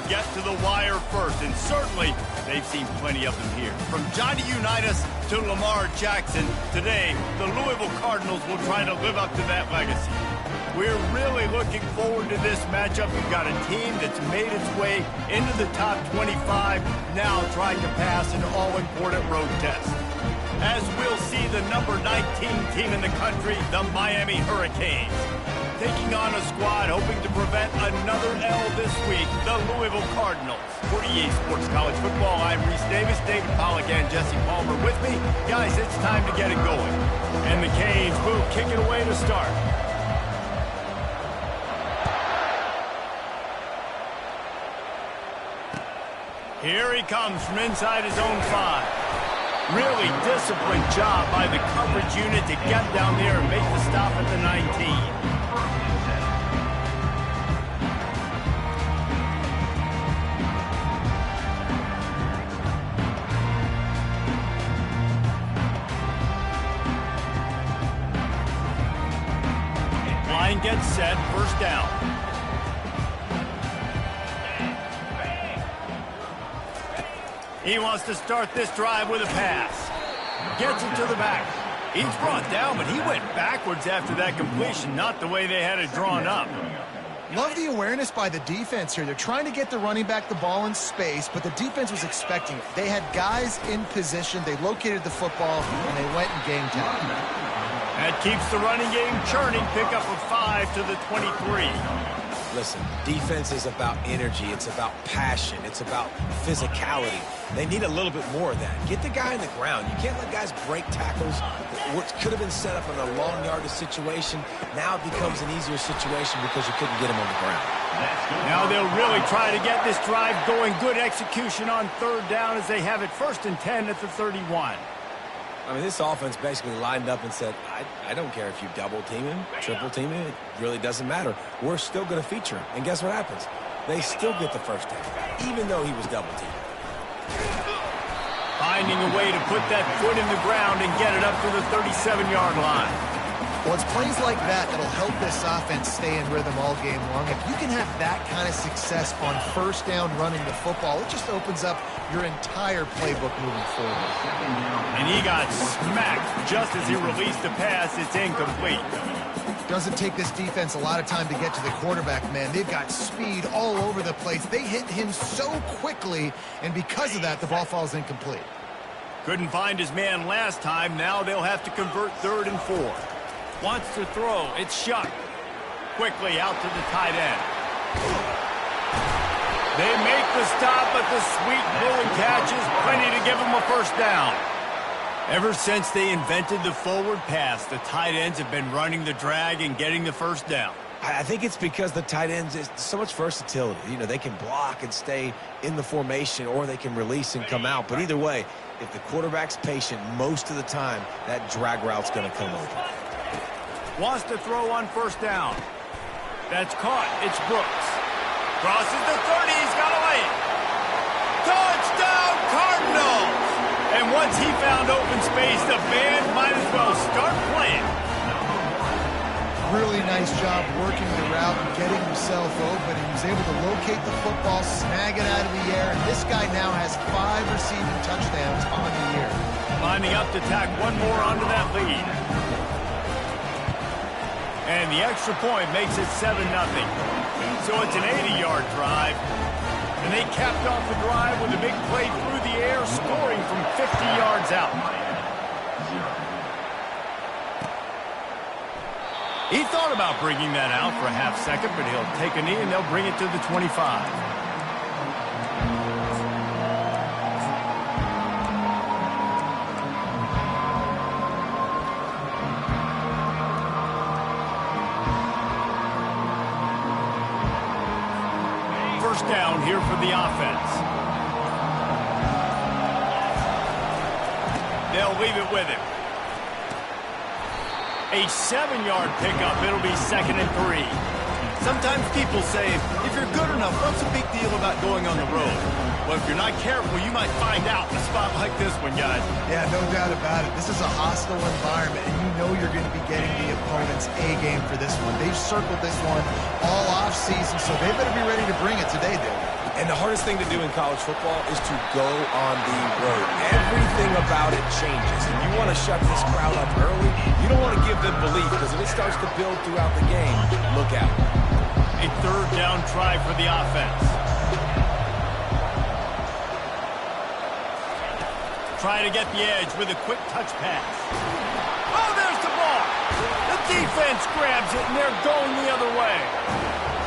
get to the wire first, and certainly they've seen plenty of them here. From Johnny Unitas to Lamar Jackson, today the Louisville Cardinals will try to live up to that legacy. We're really looking forward to this matchup. You've got a team that's made its way into the top 25, now trying to pass an all-important road test. As we'll see the number 19 team in the country, the Miami Hurricanes, taking on a squad hoping to prevent another L this week, the Louisville Cardinals. For EA Sports College Football, I'm Reese Davis, David Pollack, and Jesse Palmer with me. Guys, it's time to get it going. And the Canes will kick it away to start. Here he comes from inside his own 5. Really disciplined job by the coverage unit to get down there and make the stop at the 19. Line gets set, first down. He wants to start this drive with a pass. Gets it to the back. He's brought down, but he went backwards after that completion, not the way they had it drawn up. Love the awareness by the defense here. They're trying to get the running back the ball in space, but the defense was expecting it. They had guys in position. They located the football, and they went and game time. That keeps the running game churning. Pickup of 5 to the 23. Listen, defense is about energy. It's about passion. It's about physicality. They need a little bit more of that. Get the guy on the ground. You can't let guys break tackles. What could have been set up in a long yardage situation, now it becomes an easier situation because you couldn't get him on the ground. Now they'll really try to get this drive going. Good execution on third down as they have it 1st and 10 at the 31. I mean, this offense basically lined up and said, I don't care if you double team him, triple team him, it really doesn't matter. We're still going to feature him. And guess what happens? They still get the first down, even though he was double teamed. Finding a way to put that foot in the ground and get it up to the 37-yard line. Well, it's plays like that that'll help this offense stay in rhythm all game long. If you can have that kind of success on first down running the football, it just opens up your entire playbook moving forward. And he got smacked just as he released the pass. It's incomplete. Doesn't take this defense a lot of time to get to the quarterback, man. They've got speed all over the place. They hit him so quickly, and because of that, the ball falls incomplete. Couldn't find his man last time. Now they'll have to convert 3rd and 4. Wants to throw. It's Shuck. Quickly out to the tight end. They make the stop, but the sweet Bullen catch is plenty to give them a first down. Ever since they invented the forward pass, the tight ends have been running the drag and getting the first down. I think it's because the tight ends is so much versatility. You know, they can block and stay in the formation, or they can release and come out. But either way, if the quarterback's patient most of the time, that drag route's going to come over. Wants to throw on first down. That's caught. It's Brooks. Crosses the 30. He's got away. Touchdown, Cardinals! And once he found open space, the band might as well start playing. Really nice job working the route and getting himself open. He was able to locate the football, snag it out of the air, and this guy now has 5 receiving touchdowns on the year. Lining up to tack one more onto that lead. And the extra point makes it 7-0. So it's an 80-yard drive. And they capped off the drive with a big play through the air, scoring from 50 yards out. He thought about bringing that out for a half second, but he'll take a knee and they'll bring it to the 25. First down here for the offense. They'll leave it with him. A 7-yard pickup. It'll be 2nd and 3. Sometimes people say, if you're good enough, what's the big deal about going on the road? Well, if you're not careful, you might find out in a spot like this one, guys. Yeah, no doubt about it. This is a hostile environment, and you know you're going to be getting the opponent's A game for this one. They've circled this one all off season, so they better be ready to bring it today, dude. And the hardest thing to do in college football is to go on the road. Everything about it changes. And you want to shut this crowd up early. You don't want to give them belief, because if it starts to build throughout the game, look out. A third down try for the offense. Try to get the edge with a quick touch pass. Oh, there's the ball. The defense grabs it, and they're going the other way.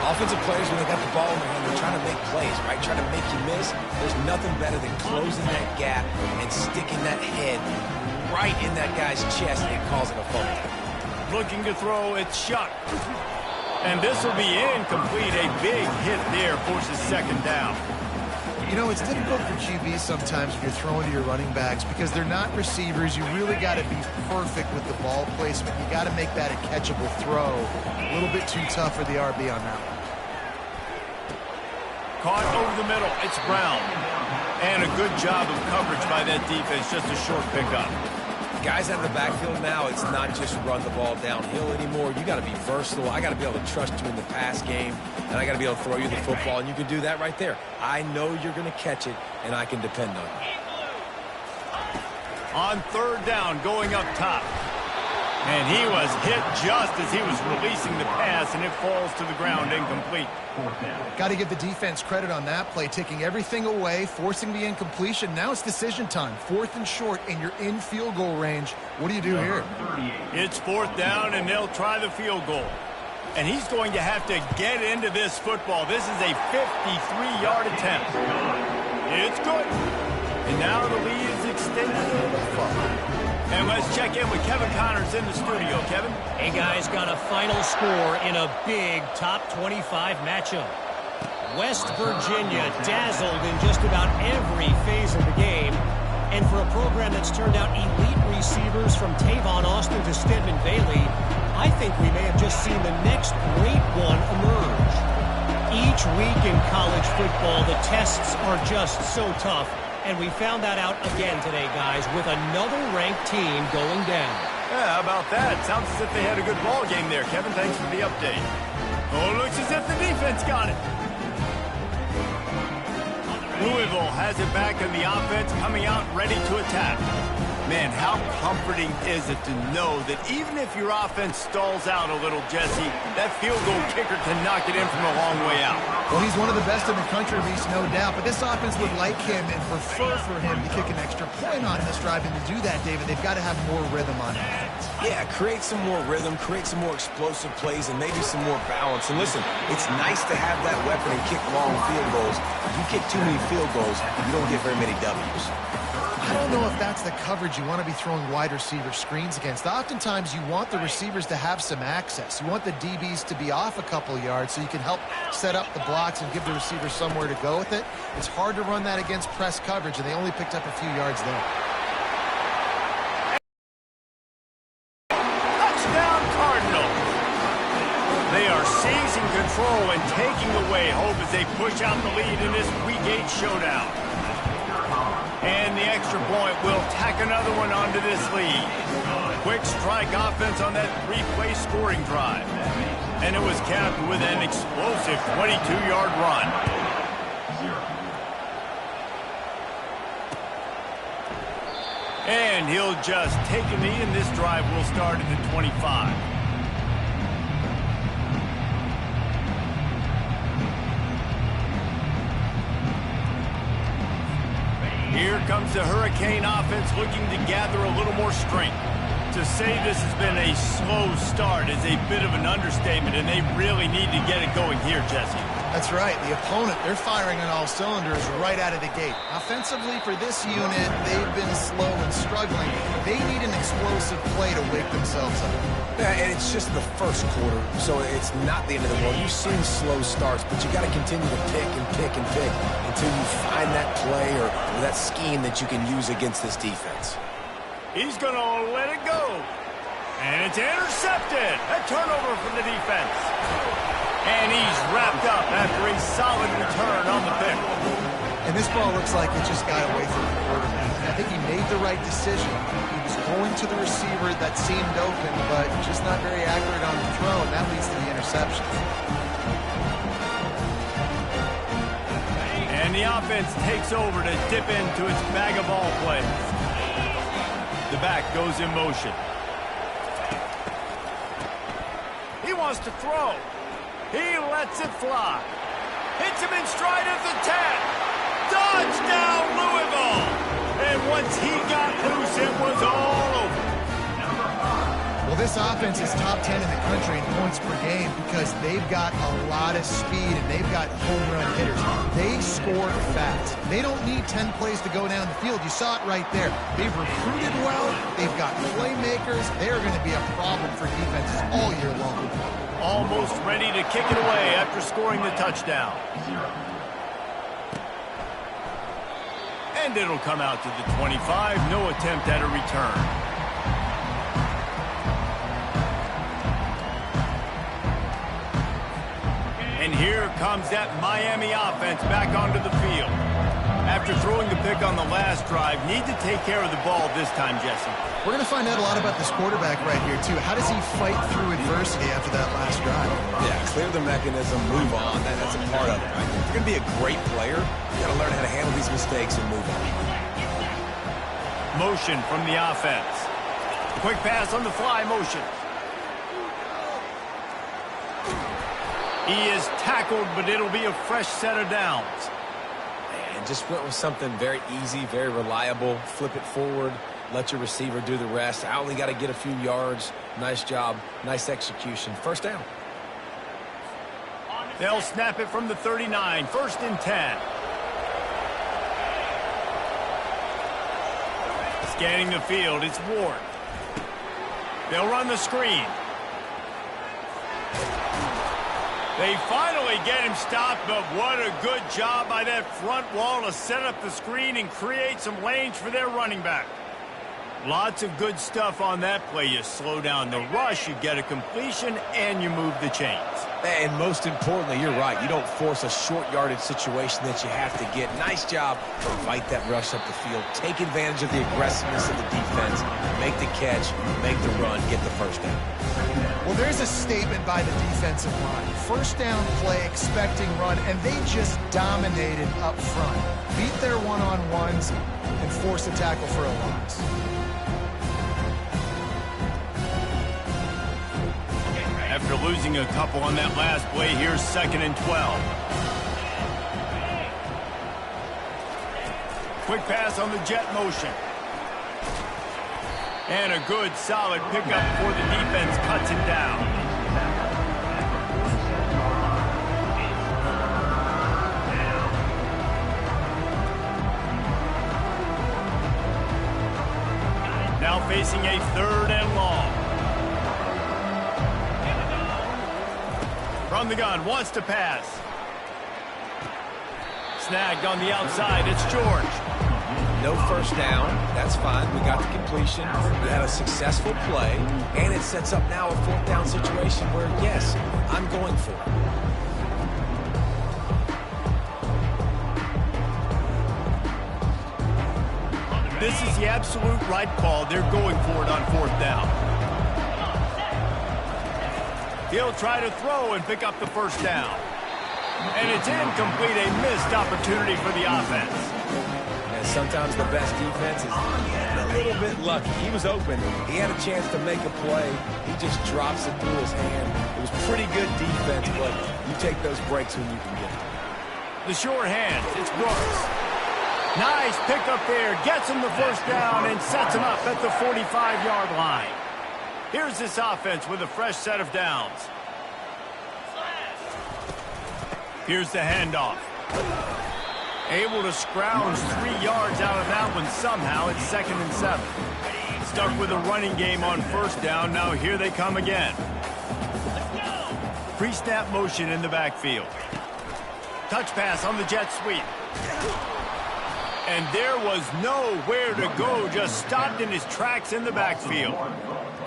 Offensive players, when they got the ball in their hand, they're trying to make plays, right? Trying to make you miss. There's nothing better than closing that gap and sticking that head right in that guy's chest and causing a fumble. Looking to throw, it's shot. And this will be incomplete. A big hit there forces second down. You know, it's difficult for QBs sometimes when you're throwing to your running backs because they're not receivers. You really got to be perfect with the ball placement. You got to make that a catchable throw. A little bit too tough for the RB on that one. Caught over the middle. It's Brown. And a good job of coverage by that defense. Just a short pickup. Guys out of the backfield now, it's not just run the ball downhill anymore. You got to be versatile. I got to be able to trust you in the pass game, and I got to be able to throw you the football, and you can do that right there. I know you're going to catch it, and I can depend on you. On third down, going up top. And he was hit just as he was releasing the pass, and it falls to the ground incomplete. Got to give the defense credit on that play, taking everything away, forcing the incompletion. Now it's decision time. 4th and short, and you're in field goal range. What do you do here? It's 4th down, and they'll try the field goal. And he's going to have to get into this football. This is a 53-yard attempt. It's good. And now the lead is extended a little further. And let's check in with Kevin Connors in the studio. Kevin? Hey, guys, got a final score in a big top 25 matchup. West Virginia dazzled in just about every phase of the game. And for a program that's turned out elite receivers from Tavon Austin to Stedman Bailey, I think we may have just seen the next great one emerge. Each week in college football, the tests are just so tough. And we found that out again today, guys, with another ranked team going down. Yeah, how about that? Sounds as if they had a good ball game there, Kevin. Thanks for the update. Oh, looks as if the defense got it. Louisville has it back in the offense, coming out ready to attack. Man, how comforting is it to know that even if your offense stalls out a little, Jesse, that field goal kicker can knock it in from a long way out. Well, he's one of the best in the country, Reese, no doubt. But this offense would like him and prefer for him to kick an extra point on this drive. And to do that, David, they've got to have more rhythm on offense. Yeah, create some more rhythm, create some more explosive plays, and maybe some more balance. And listen, it's nice to have that weapon and kick long field goals. If you kick too many field goals, you don't get very many W's. I don't know if that's the coverage you want to be throwing wide receiver screens against. Oftentimes, you want the receivers to have some access. You want the DBs to be off a couple yards so you can help set up the blocks and give the receivers somewhere to go with it. It's hard to run that against press coverage, and they only picked up a few yards there. Touchdown, Cardinals. They are seizing control and taking away hope as they push out the lead in this Week 8 showdown. And the extra point will tack another one onto this lead. Quick strike offense on that 3-play scoring drive. And it was capped with an explosive 22-yard run. And he'll just take a knee, and this drive will start at the 25. Here comes the Hurricane offense looking to gather a little more strength. To say this has been a slow start is a bit of an understatement, and they really need to get it going here, Jesse. That's right. The opponent, they're firing on all cylinders right out of the gate. Offensively, for this unit, they've been slow and struggling. They need an explosive play to wake themselves up. Yeah, and it's just the first quarter, so it's not the end of the world. You've seen slow starts, but you got to continue to pick and pick and pick until you find that play or that scheme that you can use against this defense. He's going to let it go. And it's intercepted. A turnover from the defense. And he's wrapped up after a solid return on the pick. And this ball looks like it just got away from the quarterback. I think he made the right decision. He was going to the receiver that seemed open, but just not very accurate on the throw, and that leads to the interception. And the offense takes over to dip into its bag of ball plays. The back goes in motion. He wants to throw. He lets it fly. Hits him in stride at the 10. Touchdown, Louisville! And once he got loose, it was all over. Well, this offense is top 10 in the country in points per game because they've got a lot of speed and they've got home run hitters. They score fast. They don't need 10 plays to go down the field. You saw it right there. They've recruited well. They've got playmakers. They're going to be a problem for defenses all year long. Almost ready to kick it away after scoring the touchdown. And it'll come out to the 25. No attempt at a return. And here comes that Miami offense back onto the field. After throwing the pick on the last drive, need to take care of the ball this time, Jesse. We're going to find out a lot about this quarterback right here, too. How does he fight through adversity after that last drive? Yeah, clear the mechanism, move on. That's a part of it, right? If you're going to be a great player, you got to learn how to handle these mistakes and move on. Motion from the offense. Quick pass on the fly motion. He is tackled, but it'll be a fresh set of downs. And just went with something very easy, very reliable. Flip it forward, let your receiver do the rest. I only got to get a few yards. Nice job, nice execution. First down. They'll snap it from the 39, 1st and 10. Scanning the field, it's Ward. They'll run the screen. They finally get him stopped, but what a good job by that front wall to set up the screen and create some lanes for their running back. Lots of good stuff on that play. You slow down the rush, you get a completion, and you move the chains. And most importantly, you're right. You don't force a short yardage situation that you have to get. Nice job to fight that rush up the field. Take advantage of the aggressiveness of the defense. Make the catch, make the run, get the first down. Well, there's a statement by the defensive line. First down play, expecting run, and they just dominated up front. Beat their one-on-ones and force a tackle for a loss. After losing a couple on that last play, here's 2nd and 12. Quick pass on the jet motion. And a good, solid pickup before the defense cuts him down. Now facing a 3rd and long. From the gun, wants to pass. Snagged on the outside, it's George. No first down, that's fine. We got the completion. We had a successful play, and it sets up now a 4th down situation where, yes, I'm going for it. This is the absolute right call. They're going for it on 4th down. He'll try to throw and pick up the first down. And it's incomplete, a missed opportunity for the offense. And sometimes the best defense is a little bit lucky. He was open. He had a chance to make a play. He just drops it through his hand. It was pretty good defense, but you take those breaks when you can get them. The short hand, it's Brooks. Nice pickup there. Gets him the first down and sets him up at the 45-yard line. Here's this offense with a fresh set of downs. Here's the handoff. Able to scrounge 3 yards out of that one somehow. It's 2nd and 7. Stuck with a running game on 1st down. Now here they come again. Pre-snap motion in the backfield. Touch pass on the jet sweep. And there was nowhere to go. Just stopped in his tracks in the backfield.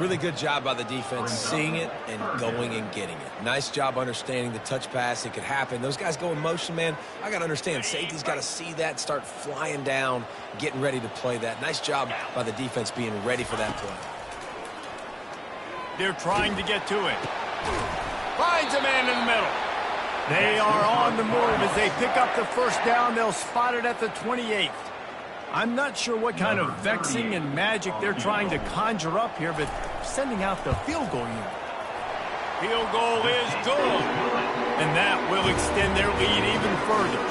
Really good job by the defense, seeing it and going and getting it. Nice job understanding the touch pass. It could happen. Those guys go in motion, man. I got to understand, safety's got to see that, start flying down, getting ready to play that. Nice job by the defense being ready for that play. They're trying to get to it. Finds a man in the middle. They are on the move as they pick up the first down. They'll spot it at the 28th. I'm not sure what kind of vexing and magic they're trying to conjure up here, but sending out the field goal unit. Field goal is good, and that will extend their lead even further.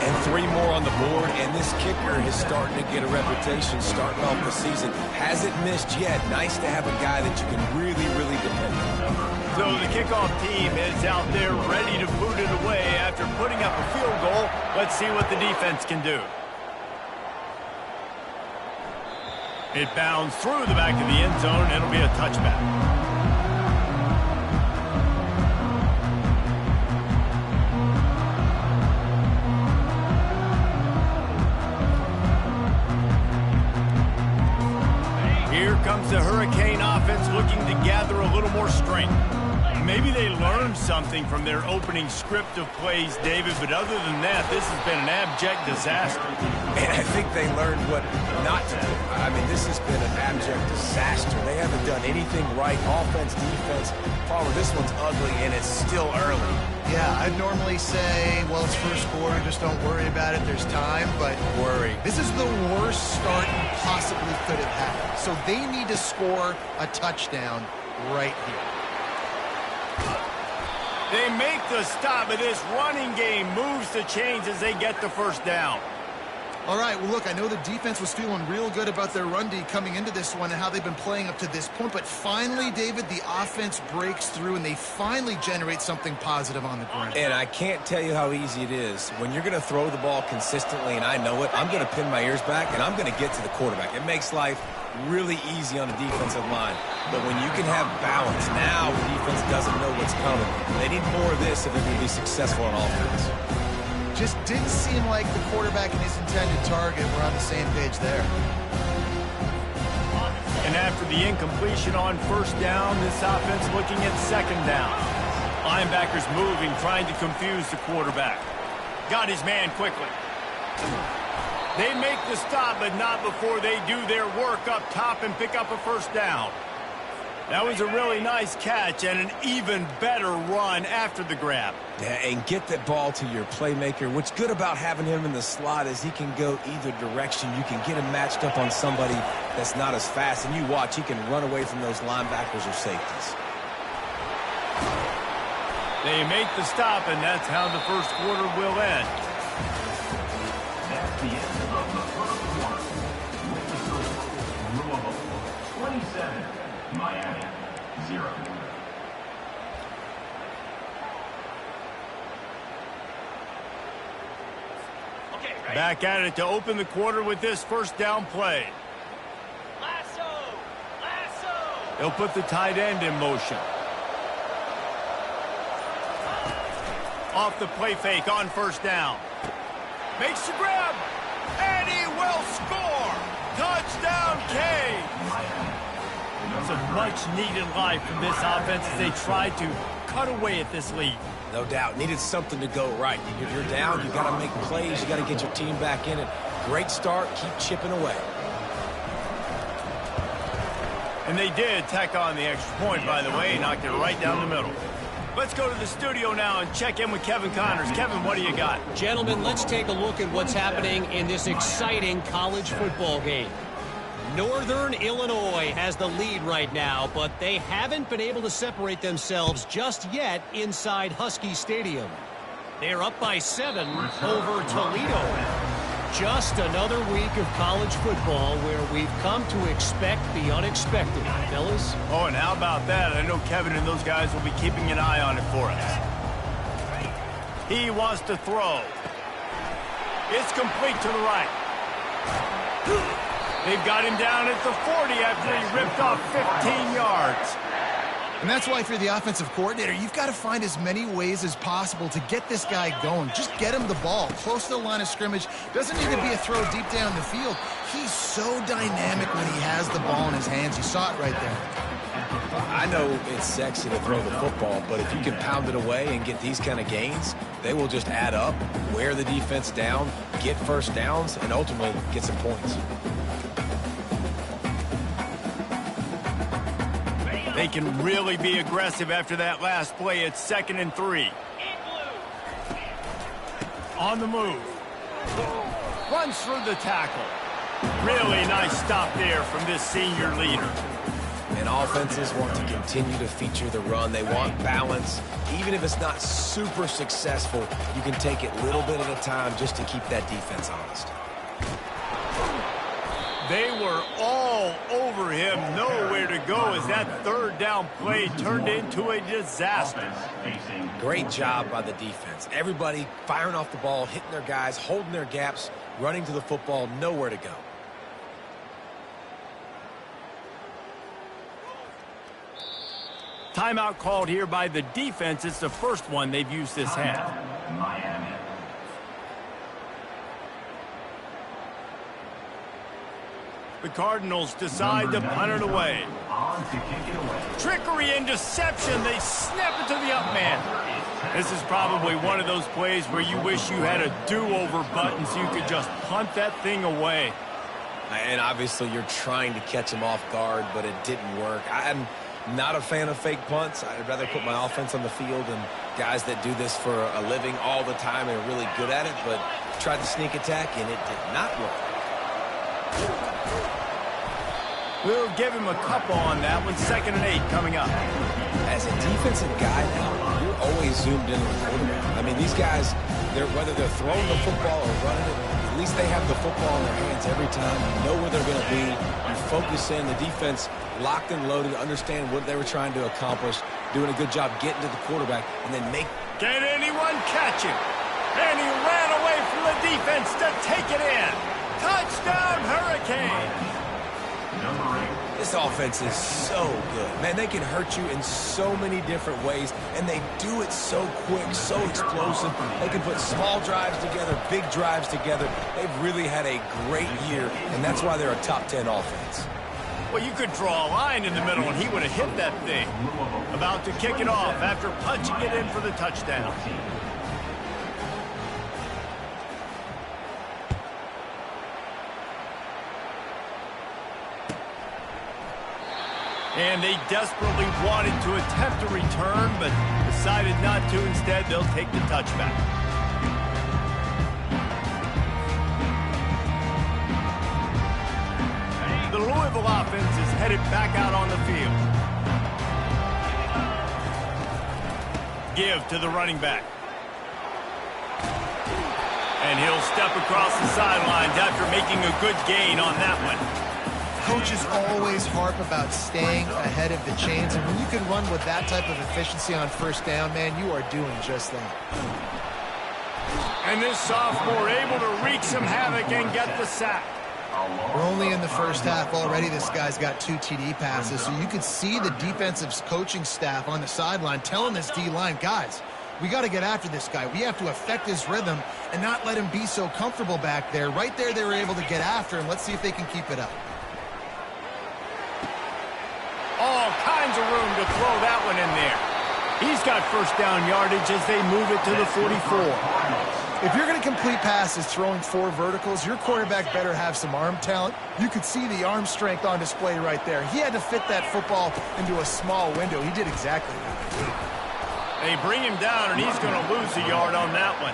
And 3 more on the board, and this kicker is starting to get a reputation starting off the season. Hasn't missed yet. Nice to have a guy that you can really, really depend on. So the kickoff team is out there ready to boot it away after putting up a field goal. Let's see what the defense can do. It bounds through the back of the end zone. It'll be a touchback. Here comes the Hurricane offense looking to gather a little more strength. Maybe they learned something from their opening script of plays, David, but other than that, this has been an abject disaster. And I think they learned what not to do. I mean, this has been an abject disaster. They haven't done anything right, offense, defense. Palmer, this one's ugly, and it's still early. Yeah, I'd normally say, well, it's first quarter, just don't worry about it, there's time, but Worry. this is the worst start you possibly could have had. So they need to score a touchdown right here. They make the stop, but this running game moves the chains as they get the first down. All right, well, look, I know the defense was feeling real good about their run D coming into this one and how they've been playing up to this point, but finally, David, the offense breaks through and they finally generate something positive on the ground. And I can't tell you how easy it is. When you're going to throw the ball consistently, and I know it, I'm going to pin my ears back, and I'm going to get to the quarterback. It makes life really easy on the defensive line. But when you can have balance, now the defense doesn't know what's coming. They need more of this if they're going to be successful on offense. Just didn't seem like the quarterback and his intended target were on the same page there. And after the incompletion on first down, this offense looking at second down. Linebackers moving, trying to confuse the quarterback. Got his man quickly. They make the stop, but not before they do their work up top and pick up a first down. That was a really nice catch and an even better run after the grab. Yeah, and get that ball to your playmaker. What's good about having him in the slot is he can go either direction. You can get him matched up on somebody that's not as fast, and you watch, he can run away from those linebackers or safeties. They make the stop, and that's how the first quarter will end. That's the end of the first quarter. With the score, Louisville 27, Miami 0. Back at it to open the quarter with this first down play. Lasso! They'll put the tight end in motion. Off the play fake on first down. Makes the grab, and he will score! Touchdown, K! It's a much-needed life from this offense as they try to cut away at this lead. No doubt. Needed something to go right. If you're down, you got to make plays. You got to get your team back in it. Great start. Keep chipping away. And they did tack on the extra point, by the way. Knocked it right down the middle. Let's go to the studio now and check in with Kevin Connors. Kevin, what do you got? Gentlemen, let's take a look at what's happening in this exciting college football game. Northern Illinois has the lead right now, but they haven't been able to separate themselves just yet inside Husky Stadium. They're up by 7 over Toledo. Just another week of college football where we've come to expect the unexpected, fellas. Oh, and how about that? I know Kevin and those guys will be keeping an eye on it for us. He wants to throw. It's complete to the right. They've got him down at the 40 after he ripped off 15 yards. And that's why if you're the offensive coordinator, you've got to find as many ways as possible to get this guy going. Just get him the ball close to the line of scrimmage. Doesn't need to be a throw deep down the field. He's so dynamic when he has the ball in his hands. You saw it right there. I know it's sexy to throw the football, but if you can pound it away and get these kind of gains, they will just add up, wear the defense down, get first downs, and ultimately get some points. They can really be aggressive after that last play. It's 2nd and 3. On the move. Runs through the tackle. Really nice stop there from this senior leader. And offenses want to continue to feature the run. They want balance. Even if it's not super successful, you can take it little bit at a time just to keep that defense honest. They were all over him, nowhere to go as that third down play turned into a disaster. Great job by the defense. Everybody firing off the ball, hitting their guys, holding their gaps, running to the football, nowhere to go. Timeout called here by the defense. It's the first one they've used this half. Miami. The Cardinals decide to punt it away. On to kick it away. Trickery and deception. They snap it to the up man. This is probably one of those plays where you wish you had a do-over button so you could just punt that thing away. And obviously you're trying to catch him off guard, but it didn't work. I'm not a fan of fake punts. I'd rather put my offense on the field and guys that do this for a living all the time and are really good at it, but tried the sneak attack and it did not work. We'll give him a couple on that one. 2nd and 8 coming up. As a defensive guy now, you're always zoomed in on the quarterback. I mean, these guys, whether they're throwing the football or running it, at least they have the football in their hands every time. You know where they're going to be. You focus in. The defense locked and loaded, understand what they were trying to accomplish, doing a good job getting to the quarterback, and then make... Can anyone catch him? And he ran away from the defense to take it in. Touchdown, Hurricane! This offense is so good. Man, they can hurt you in so many different ways, and they do it so quick, so explosive. They can put small drives together, big drives together. They've really had a great year, and that's why they're a top 10 offense. Well, you could draw a line in the middle, and he would have hit that thing. About to kick it off after punching it in for the touchdown. And they desperately wanted to attempt a return, but decided not to. Instead, they'll take the touchback. The Louisville offense is headed back out on the field. Give to the running back. And he'll step across the sidelines after making a good gain on that one. Coaches always harp about staying ahead of the chains, and when you can run with that type of efficiency on 1st down, man, you are doing just that. And this sophomore able to wreak some havoc and get the sack. We're only in the 1st half already. This guy's got 2 TD passes, so you could see the defensive coaching staff on the sideline telling this D-line, guys, we got to get after this guy. We have to affect his rhythm and not let him be so comfortable back there. Right there, they were able to get after him. Let's see if they can keep it up. All kinds of room to throw that one in there. He's got 1st down yardage as they move it to the 44. If you're going to complete passes throwing 4 verticals, your quarterback better have some arm talent. You could see the arm strength on display right there. He had to fit that football into a small window. He did exactly that. They bring him down, and he's going to lose a yard on that one.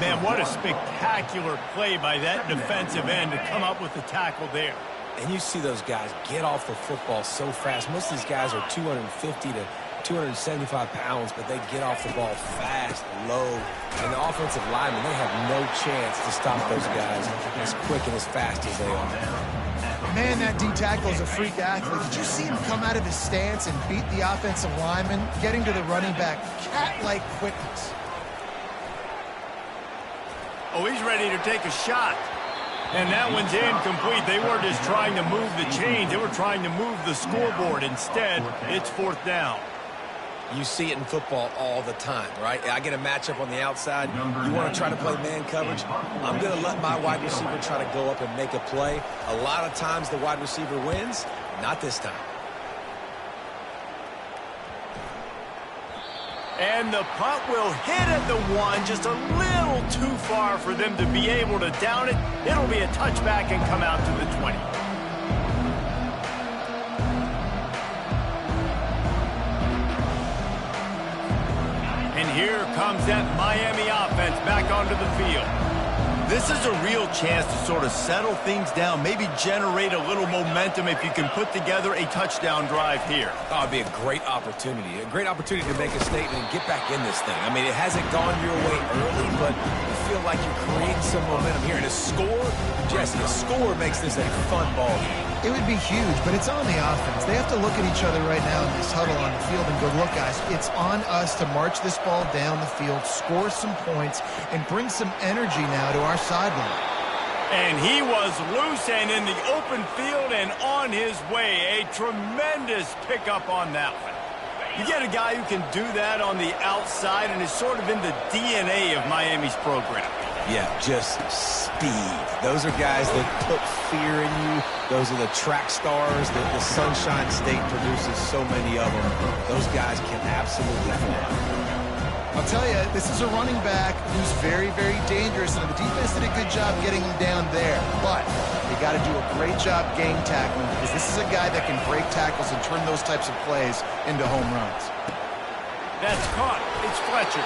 Man, what a spectacular play by that defensive end to come up with the tackle there. And you see those guys get off the football so fast. Most of these guys are 250 to 275 pounds, but they get off the ball fast, low. And the offensive linemen, they have no chance to stop those guys as quick and as fast as they are. Man, that D-tackle is a freak athlete. Did you see him come out of his stance and beat the offensive lineman, getting to the running back? Cat-like quickness. Oh, he's ready to take a shot. And that one's incomplete. They weren't just trying to move the chains. They were trying to move the scoreboard. Instead, it's 4th down. You see it in football all the time, right? I get a matchup on the outside. You want to try to play man coverage? I'm going to let my wide receiver try to go up and make a play. A lot of times the wide receiver wins. Not this time. And the punt will hit at the 1, just a little too far for them to be able to down it. It'll be a touchback and come out to the 20. And And here comes that Miami offense back onto the field. This is a real chance to sort of settle things down, maybe generate a little momentum if you can put together a touchdown drive here. Oh, it'd be a great opportunity to make a statement and get back in this thing. I mean, it hasn't gone your way early, but you feel like you're creating some momentum here. And a score, Jesse, a score makes this a fun ball game. It would be huge, but it's on the offense. They have to look at each other right now in this huddle on the field and go, look, guys, it's on us to march this ball down the field, score some points, and bring some energy now to our sideline. And he was loose and in the open field and on his way. A tremendous pickup on that one. You get a guy who can do that on the outside and is sort of in the DNA of Miami's program. Yeah, just speed. Those are guys that put fear in you. Those are the track stars that the Sunshine State produces so many of them. Those guys can absolutely fly. I'll tell you, this is a running back who's very, very dangerous, and the defense did a good job getting him down there. But you got to do a great job game tackling, because this is a guy that can break tackles and turn those types of plays into home runs. That's caught. It's Fletcher.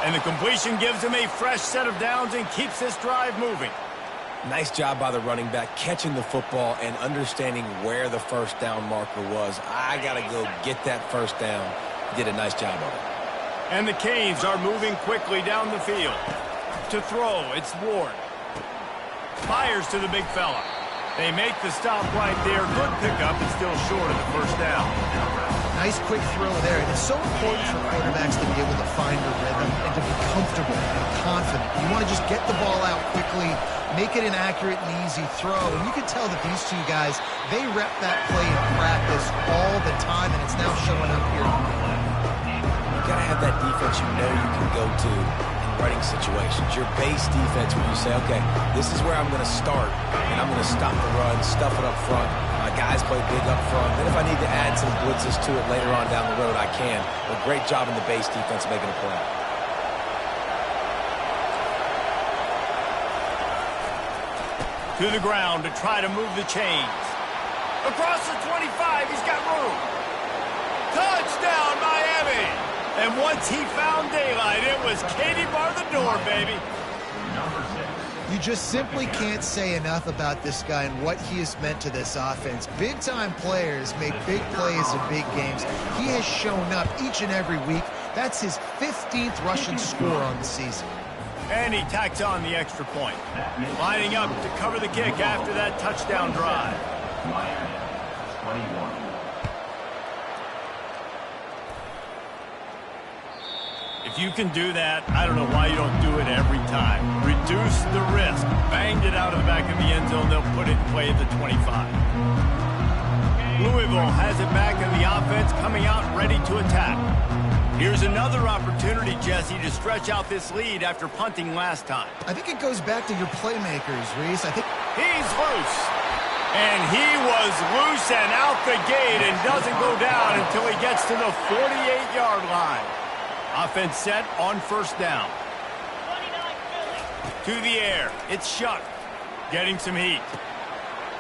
And the completion gives him a fresh set of downs and keeps this drive moving. Nice job by the running back, catching the football and understanding where the first down marker was. I got to go get that first down. He did a nice job of it. And the Canes are moving quickly down the field. To throw, it's Ward. Fires to the big fella. They make the stop right there. Good pickup, but still short of the first down. Nice quick throw there. And it's so important for quarterbacks to be able to find a rhythm and to be comfortable and confident. You want to just get the ball out quickly, make it an accurate and easy throw. And you can tell that these two guys, they rep that play in practice all the time, and it's now showing up here. You got to have that defense you know you can go to in running situations. Your base defense where you say, okay, this is where I'm going to start, and I'm going to stop the run, stuff it up front. My guys play big up front. Then if I need to add some blitzes to it later on down the road, I can. But great job in the base defense making a play. To the ground to try to move the chains. Across the 25, he's got room. Touchdown, Miami! And once he found daylight, it was Katie bar the door, baby. You just simply can't say enough about this guy and what he has meant to this offense. Big-time players make big plays in big games. He has shown up each and every week. That's his 15th rushing score on the season. And he tacks on the extra point. Lining up to cover the kick after that touchdown drive. Miami, 21. If you can do that, I don't know why you don't do it every time. Reduce the risk. Banged it out of the back of the end zone. They'll put it in play at the 25. Louisville has it back in the offense, coming out ready to attack. Here's another opportunity, Jesse, to stretch out this lead after punting last time. I think it goes back to your playmakers, Reese. I think he's loose. And he was loose and out the gate and doesn't go down until he gets to the 48-yard line. Offense set on first down. To the air. It's Shuck. Getting some heat.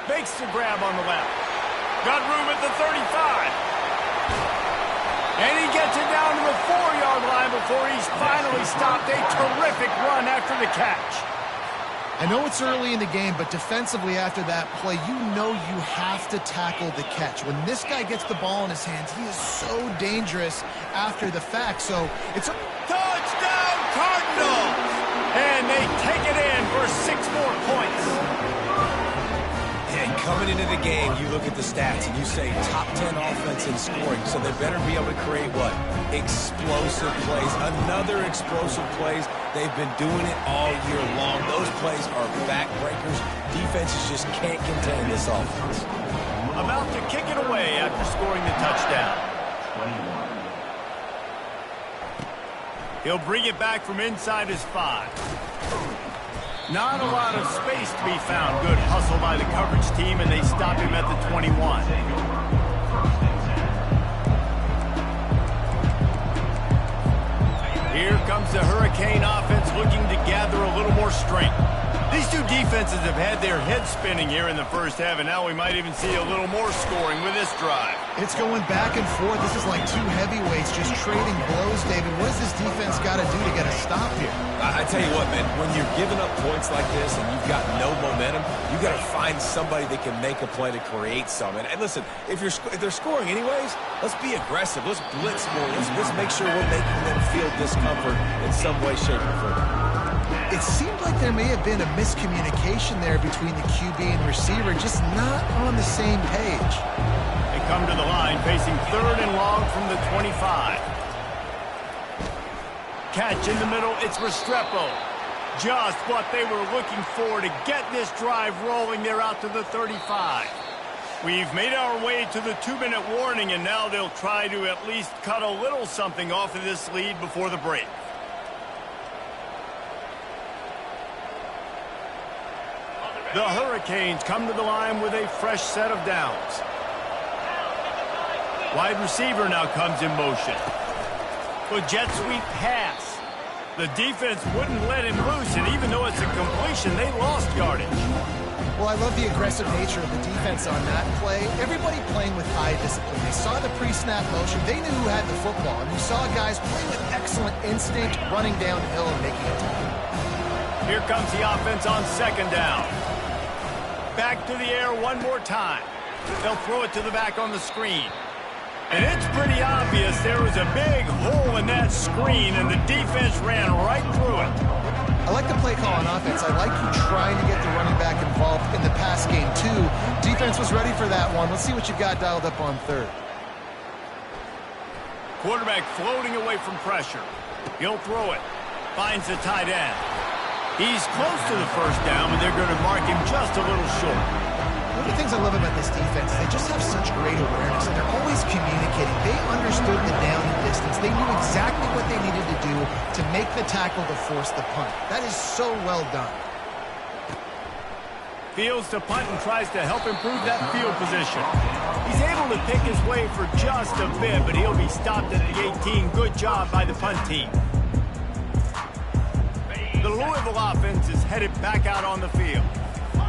Makes the grab on the left. Got room at the 35. And he gets it down to the 4-yard line before he's finally stopped. A terrific run after the catch. I know it's early in the game, but defensively after that play, you know you have to tackle the catch. When this guy gets the ball in his hands, he is so dangerous after the fact. So it's a touchdown Cardinals! And they take it in for 6 more points. And coming into the game, you look at the stats and you say top 10 offense in scoring. So they better be able to create what? Explosive plays. Another explosive plays. They've been doing it all year long. Those plays are backbreakers. Defenses just can't contain this offense. About to kick it away after scoring the touchdown. 21. He'll bring it back from inside his 5. Not a lot of space to be found. Good hustle by the coverage team, and they stop him at the 21. Here comes the Hurricane offense looking to gather a little more strength. These two defenses have had their heads spinning here in the first half, and now we might even see a little more scoring with this drive. It's going back and forth. This is like two heavyweights just trading blows, David. What does this defense got to do to get a stop here? I tell you what, man, when you're giving up points like this and you've got no momentum, you got to find somebody that can make a play to create some. And listen, if they're scoring anyways, let's be aggressive. Let's blitz more. Let's make sure we're making them feel discomfort in some way, shape, or form. It seemed like there may have been a miscommunication there between the QB and receiver, just not on the same page. They come to the line facing 3rd and long from the 25. Catch in the middle, it's Restrepo. Just what they were looking for to get this drive rolling. They're out to the 35. We've made our way to the 2-minute warning, and now they'll try to at least cut a little something off of this lead before the break. The Hurricanes come to the line with a fresh set of downs. Wide receiver now comes in motion. A jet sweep pass. The defense wouldn't let him loose, and even though it's a completion, they lost yardage. Well, I love the aggressive nature of the defense on that play. Everybody playing with eye discipline. They saw the pre-snap motion. They knew who had the football, and you saw guys play with excellent instinct, running downhill and making a tackle. Here comes the offense on 2nd down. Back to the air one more time. They'll throw it to the back on the screen. And it's pretty obvious there was a big hole in that screen, and the defense ran right through it. I like the play call on offense. I like you trying to get the running back involved in the pass game, too. Defense was ready for that one. Let's see what you got dialed up on 3rd. Quarterback floating away from pressure. He'll throw it. Finds the tight end. He's close to the 1st down, but they're going to mark him just a little short. One of the things I love about this defense is they just have such great awareness, and they're always communicating. They understood the down and distance. They knew exactly what they needed to do to make the tackle to force the punt. That is so well done. Fields to punt and tries to help improve that field position. He's able to pick his way for just a bit, but he'll be stopped at the 18. Good job by the punt team. The Louisville offense is headed back out on the field.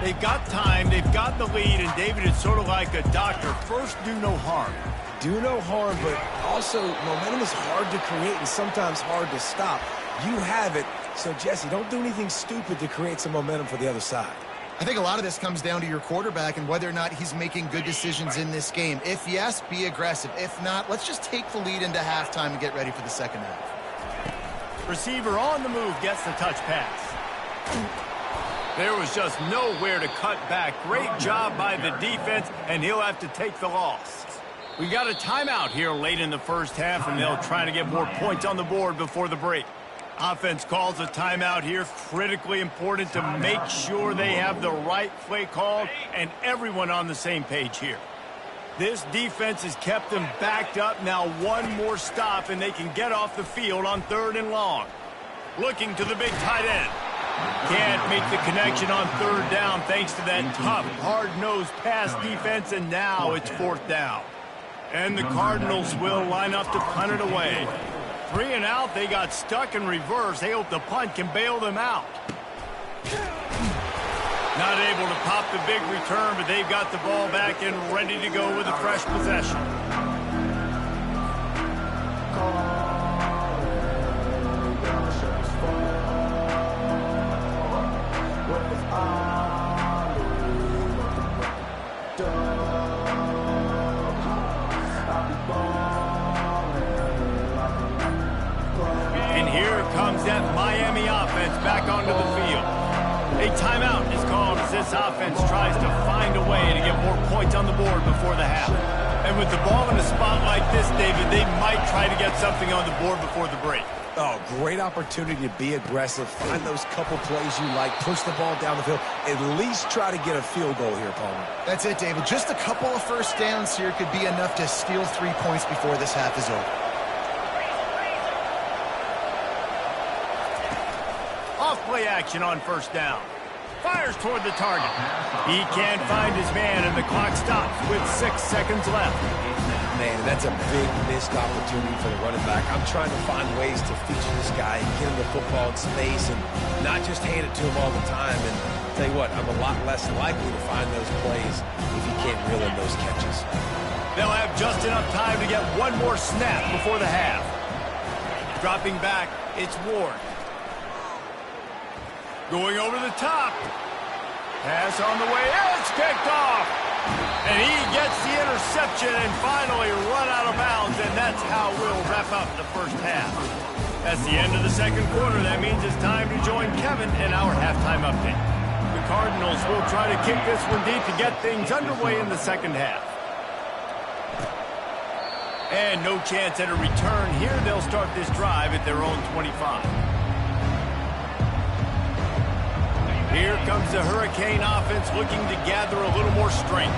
They've got time, they've got the lead, and David is sort of like a doctor. First, do no harm. Do no harm, but also momentum is hard to create and sometimes hard to stop. You have it, so Jesse, don't do anything stupid to create some momentum for the other side. I think a lot of this comes down to your quarterback and whether or not he's making good decisions in this game. If yes, be aggressive. If not, let's just take the lead into halftime and get ready for the 2nd half. Receiver on the move gets the touch pass. There was just nowhere to cut back. Great job by the defense, and he'll have to take the loss. We got a timeout here late in the first half, and they'll try to get more points on the board before the break. Offense calls a timeout here. Critically important to make sure they have the right play called and everyone on the same page here. This defense has kept them backed up. Now one more stop, and they can get off the field on 3rd and long. Looking to the big tight end. Can't make the connection on 3rd down thanks to that tough, hard-nosed pass defense, and now it's 4th down. And the Cardinals will line up to punt it away. 3 and out, they got stuck in reverse. They hope the punt can bail them out. Not able to pop the big return, but they've got the ball back and ready to go with a fresh possession. And here comes that Miami offense back onto the field. A timeout is called as this offense tries to find a way to get more points on the board before the half. And with the ball in a spot like this, David, they might try to get something on the board before the break. Oh, great opportunity to be aggressive. Find those couple plays you like. Push the ball down the field. At least try to get a field goal here, Palmer. That's it, David. Just a couple of first downs here could be enough to steal 3 points before this half is over. Off-play action on 1st down. Fires toward the target. He can't find his man, and the clock stops with 6 seconds left. Man, that's a big missed opportunity for the running back. I'm trying to find ways to feature this guy and get him the football in space and not just hand it to him all the time. And Tell you what, I'm a lot less likely to find those plays if you can't reel in those catches. They'll have just enough time to get one more snap before the half. Dropping back, it's Ward. Going over the top. Pass on the way, it's picked off. And he gets the interception and finally run out of bounds, and that's how we'll wrap up the first half. That's the end of the second quarter. That means it's time to join Kevin in our halftime update. The Cardinals will try to kick this one deep to get things underway in the second half. And no chance at a return here. They'll start this drive at their own 25. Here comes the Hurricane offense looking to gather a little more strength.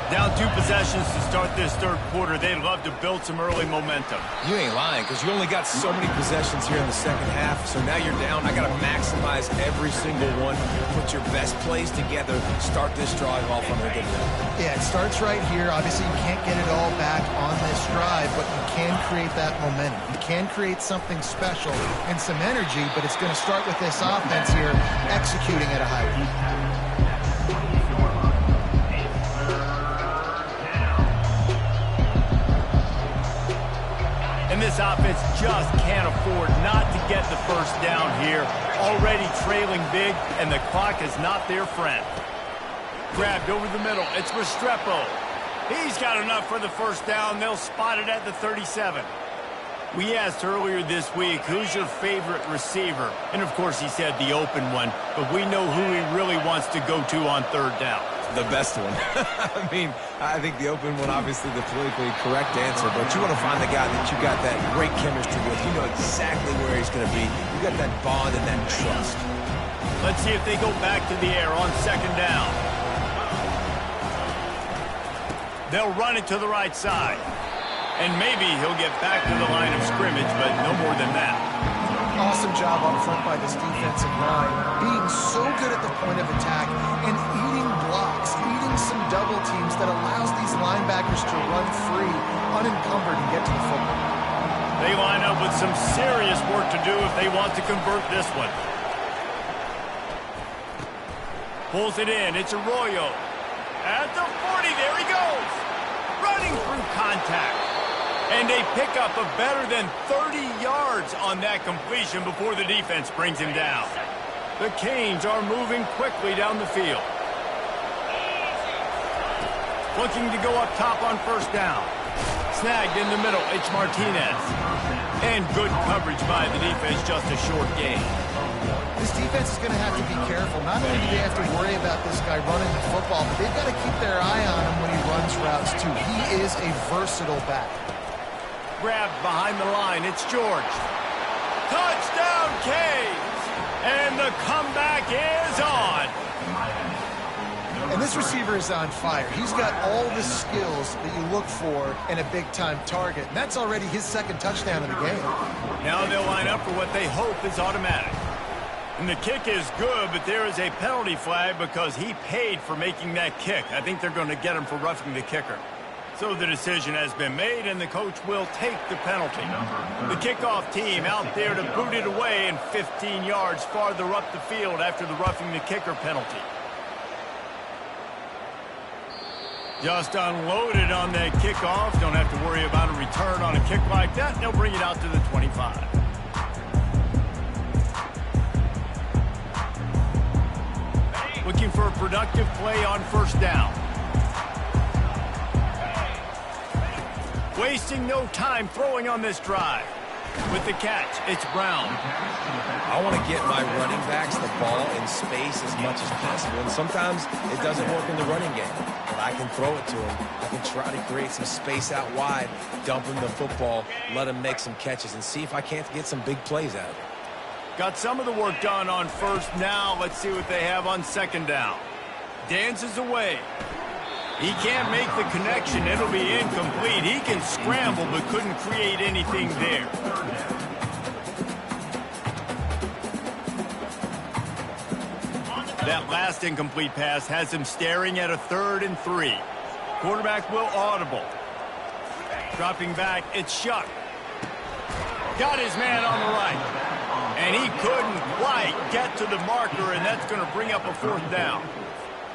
Down 2 possessions to start this third quarter. They'd love to build some early momentum. You ain't lying, because you only got so many possessions here in the second half, so now you're down. I got to maximize every single one. Put your best plays together. Start this drive off on a good note. Yeah, it starts right here. Obviously, you can't get it all back on this drive, but you can create that momentum. You can create something special and some energy, but it's going to start with this offense here executing at a high rate. And this offense just can't afford not to get the first down here. Already trailing big, and the clock is not their friend. Grabbed over the middle. It's Restrepo. He's got enough for the first down. They'll spot it at the 37. We asked earlier this week, who's your favorite receiver? And, of course, he said the open one. But we know who he really wants to go to on third down. The best one. I mean, I think the open one, obviously the politically correct answer, but you want to find the guy that you got that great chemistry with. You know exactly where he's going to be. You got that bond and that trust. Let's see if they go back to the air on second down. They'll run it to the right side. And maybe he'll get back to the line of scrimmage, but no more than that. Awesome job up front by this defensive line, being so good at the point of attack and eating blocks, eating some double teams that allows these linebackers to run free, unencumbered, and get to the football. They line up with some serious work to do if they want to convert this one. Pulls it in. It's Arroyo. At the 40, there he goes. Running through contact. And they pick up a better than 30 yards on that completion before the defense brings him down. The Canes are moving quickly down the field. Looking to go up top on first down. Snagged in the middle, it's Martinez. And good coverage by the defense, just a short gain. This defense is going to have to be careful. Not only do they have to worry about this guy running the football, but they've got to keep their eye on him when he runs routes too. He is a versatile back. Grabbed behind the line, it's George. Touchdown, Canes! And the comeback is on. And this receiver is on fire. He's got all the skills that you look for in a big-time target. And that's already his second touchdown of the game. Now they'll line up for what they hope is automatic. And the kick is good, but there is a penalty flag because he paid for making that kick. I think they're going to get him for roughing the kicker. So the decision has been made, and the coach will take the penalty. The kickoff team out there to boot it away and 15 yards farther up the field after the roughing the kicker penalty. Just unloaded on that kickoff. Don't have to worry about a return on a kick like that. They'll bring it out to the 25. Looking for a productive play on first down. Wasting no time throwing on this drive. With the catch, it's Brown. I want to get my running backs the ball in space as much as possible. And sometimes it doesn't work in the running game. But I can throw it to him. I can try to create some space out wide, dump him the football, let him make some catches, and see if I can't get some big plays out of it. Got some of the work done on first. Now let's see what they have on second down. Dances away. He can't make the connection. It'll be incomplete. He can scramble but couldn't create anything there. That last incomplete pass has him staring at a 3rd and 3. Quarterback will audible. Dropping back, it's Shuck. Got his man on the right. And he couldn't quite get to the marker, and that's going to bring up a 4th down.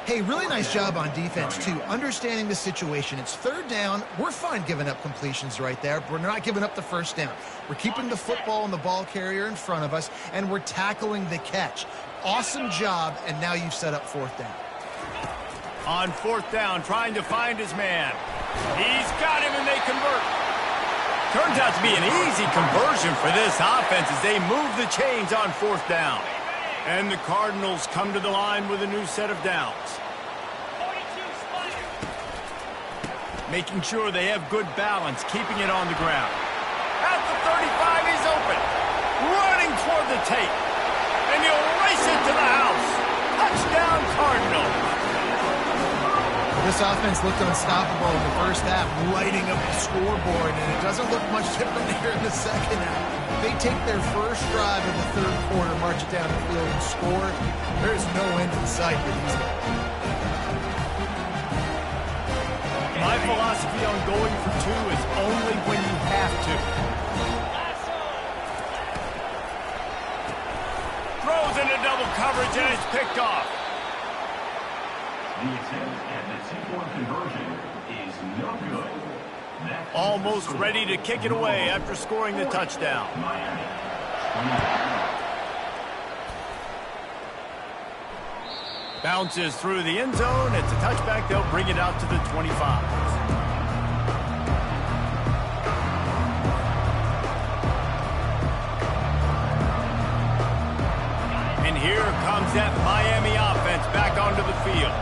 Hey, really nice job on defense, too. Understanding the situation. It's 3rd down. We're fine giving up completions right there. But we're not giving up the 1st down. We're keeping the football and the ball carrier in front of us, and we're tackling the catch. Awesome job, and now you've set up 4th down. On 4th down, trying to find his man. He's got him, and they convert. Turns out to be an easy conversion for this offense as they move the chains on 4th down. And the Cardinals come to the line with a new set of downs. Making sure they have good balance, keeping it on the ground. At the 35, he's open. Running toward the tape. And he'll race it to the house. Touchdown, Cardinals. This offense looked unstoppable in the first half, lighting up the scoreboard, and it doesn't look much different here in the second half. They take their first drive of the 3rd quarter, march it down the field, and score. There's no end in sight for these guys. My philosophy on going for 2 is only when you have to. Throws into double coverage, and it's picked off. The attempt at the 2-point conversion is no good. Almost ready to kick it away after scoring the touchdown. Miami. Bounces through the end zone. It's a touchback. They'll bring it out to the 25. And here comes that Miami offense back onto the field.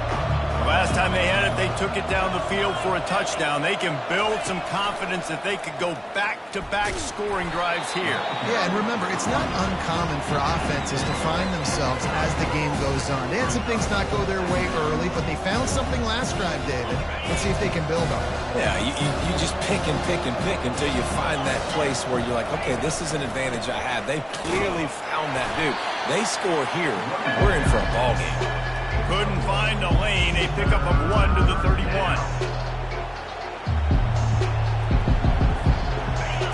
Last time they had it, they took it down the field for a touchdown. They can build some confidence that they could go back-to-back scoring drives here. Yeah, and remember, it's not uncommon for offenses to find themselves as the game goes on. They had some things not go their way early, but they found something last drive, David. Let's see if they can build on it. Yeah, you just pick and pick and pick until you find that place where you're like, okay, this is an advantage I have. They clearly found that dude. They score here. We're in for a ball game. Couldn't find a lane. A pickup of 1 to the 31.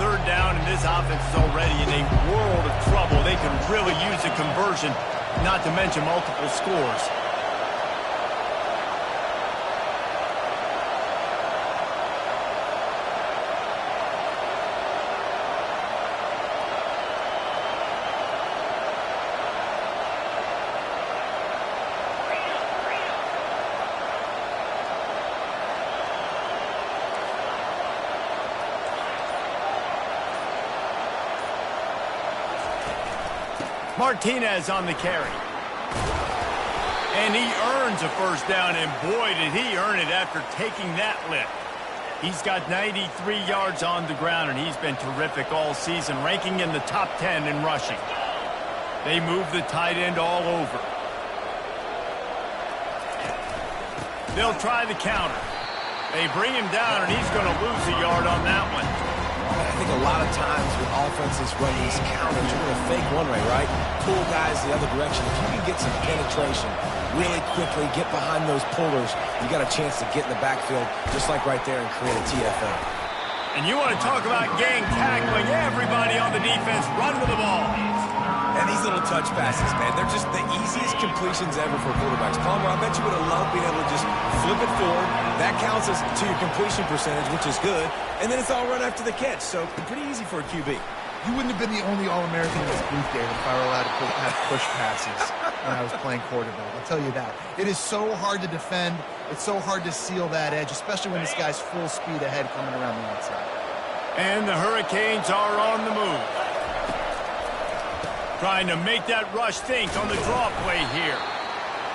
3rd down, and this offense is already in a world of trouble. They can really use a conversion, not to mention multiple scores. Martinez on the carry. And he earns a 1st down, and boy, did he earn it after taking that lift. He's got 93 yards on the ground, and he's been terrific all season, ranking in the top 10 in rushing. They move the tight end all over. They'll try the counter. They bring him down, and he's going to lose a yard on that one. I think a lot of times when offenses run these counters, you're going to fake one way, right? Pull guys the other direction. If you can get some penetration really quickly, get behind those pullers, you got a chance to get in the backfield just like right there and create a TFL. And you want to talk about gang tackling. Everybody on the defense run with the ball. And these little touch passes, man, they're just the easiest completions ever for quarterbacks. Palmer, I bet you would have loved being able to just flip it forward. That counts as to your completion percentage, which is good. And then it's all run after the catch, so pretty easy for a QB. You wouldn't have been the only All-American in this booth, David, if I were allowed to have push passes when I was playing quarterback. I'll tell you that. It is so hard to defend. It's so hard to seal that edge, especially when this guy's full speed ahead coming around the outside. And the Hurricanes are on the move. Trying to make that rush think on the draw play here.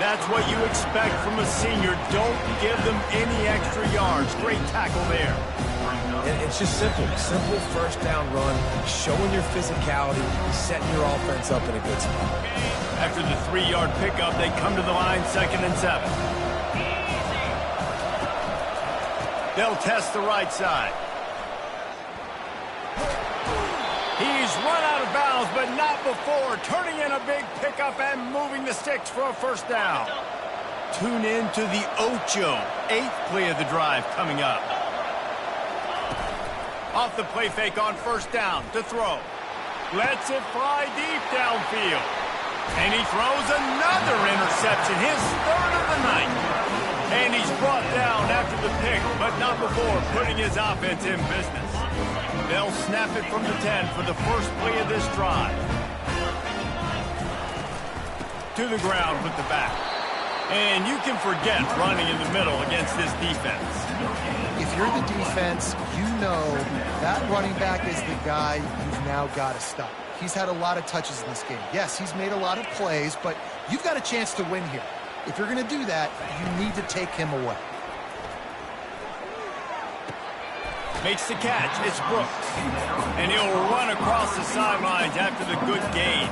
That's what you expect from a senior. Don't give them any extra yards. Great tackle there. And it's just simple. Simple 1st down run, showing your physicality, setting your offense up in a good spot. After the 3-yard pickup, they come to the line 2nd and 7. They'll test the right side. He's run out of bounds, but not before. Turning in a big pickup and moving the sticks for a 1st down. Tune in to the Ocho. 8th play of the drive coming up. Off the play fake on 1st down to throw. Lets it fly deep downfield. And he throws another interception, his third of the night. And he's brought down after the pick, but not before putting his offense in business. They'll snap it from the 10 for the first play of this drive. To the ground with the back. And you can forget running in the middle against this defense. If you're the defense, you know that running back is the guy you've now got to stop. He's had a lot of touches in this game. Yes, he's made a lot of plays, but you've got a chance to win here. If you're going to do that, you need to take him away. Makes the catch. It's Brooks. And he'll run across the sidelines after the good gain.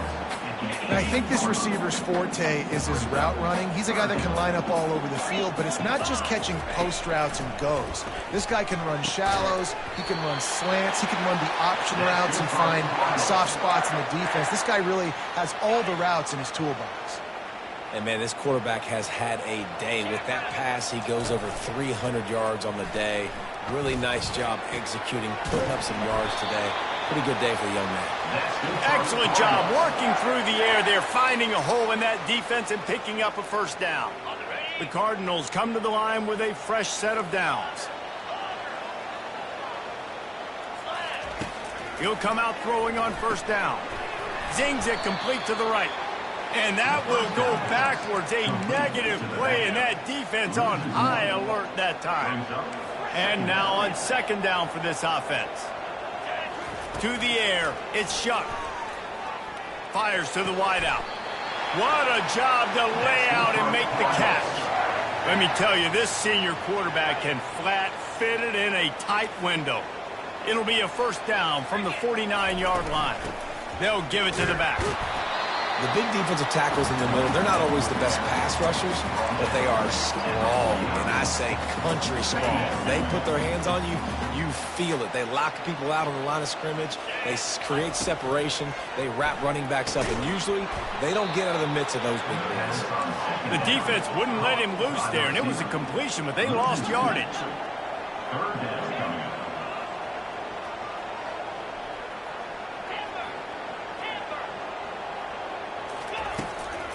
And I think this receiver's forte is his route running. He's a guy that can line up all over the field, but it's not just catching post routes and goes. This guy can run shallows, he can run slants, he can run the option routes and find soft spots in the defense. This guy really has all the routes in his toolbox. And, man, this quarterback has had a day. With that pass, he goes over 300 yards on the day. Really nice job executing, putting up some yards today. Pretty good day for the young man. Excellent job working through the air there, finding a hole in that defense and picking up a first down. The Cardinals come to the line with a fresh set of downs. He'll come out throwing on first down. Zings it complete to the right. And that will go backwards. A negative play, and that defense on high alert that time. And now on second down for this offense. To the air, it's Shuck. Fires to the wideout. What a job to lay out and make the catch. Let me tell you, this senior quarterback can flat fit it in a tight window. It'll be a first down from the 49-yard line. They'll give it to the back. The big defensive tackles in the middle, they're not always the best pass rushers, but they are strong, and I say country strong. They put their hands on you, you feel it. They lock people out on the line of scrimmage. They create separation. They wrap running backs up, and usually they don't get out of the midst of those big boys. The defense wouldn't let him loose there, and it was a completion, but they lost yardage. Third down coming up.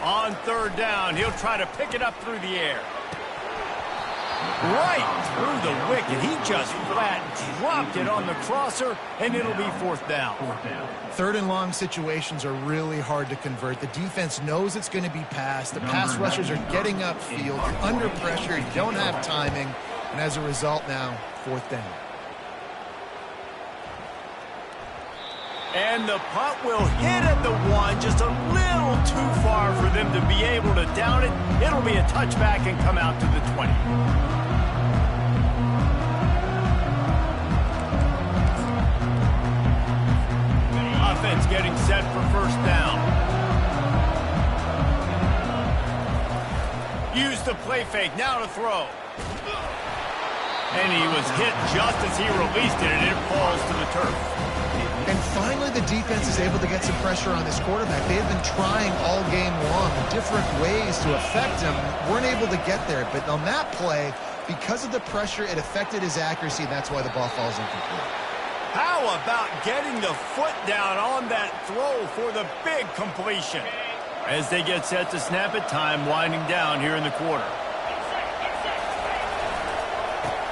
On third down, he'll try to pick it up through the air. Right through the wicket. He just flat dropped it on the crosser, and it'll be fourth down. Third and long situations are really hard to convert. The defense knows it's going to be passed. The pass rushers are getting upfield. You're under pressure. You don't have timing. And as a result now, fourth down. And the punt will hit at the one, just a little too far for them to be able to down it. It'll be a touchback and come out to the 20. Offense getting set for first down. Use the play fake, now to throw. And he was hit just as he released it, and it falls to the turf. And finally, the defense is able to get some pressure on this quarterback. They have been trying all game long different ways to affect him. Weren't able to get there. But on that play, because of the pressure, it affected his accuracy, and that's why the ball falls incomplete. How about getting the foot down on that throw for the big completion? As they get set to snap it, time winding down here in the quarter.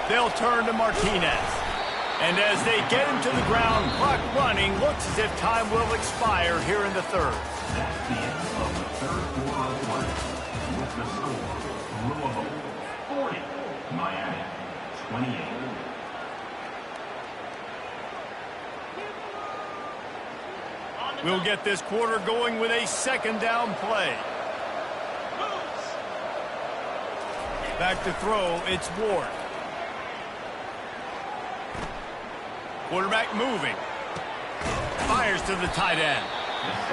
They'll turn to Martinez. And as they get him to the ground, clock running, looks as if time will expire here in the third. That's the end of the third quarter of play. With the score, Louisville 40, Miami 28. We'll get this quarter going with a second down play. Back to throw, it's Ward. Quarterback moving. Fires to the tight end.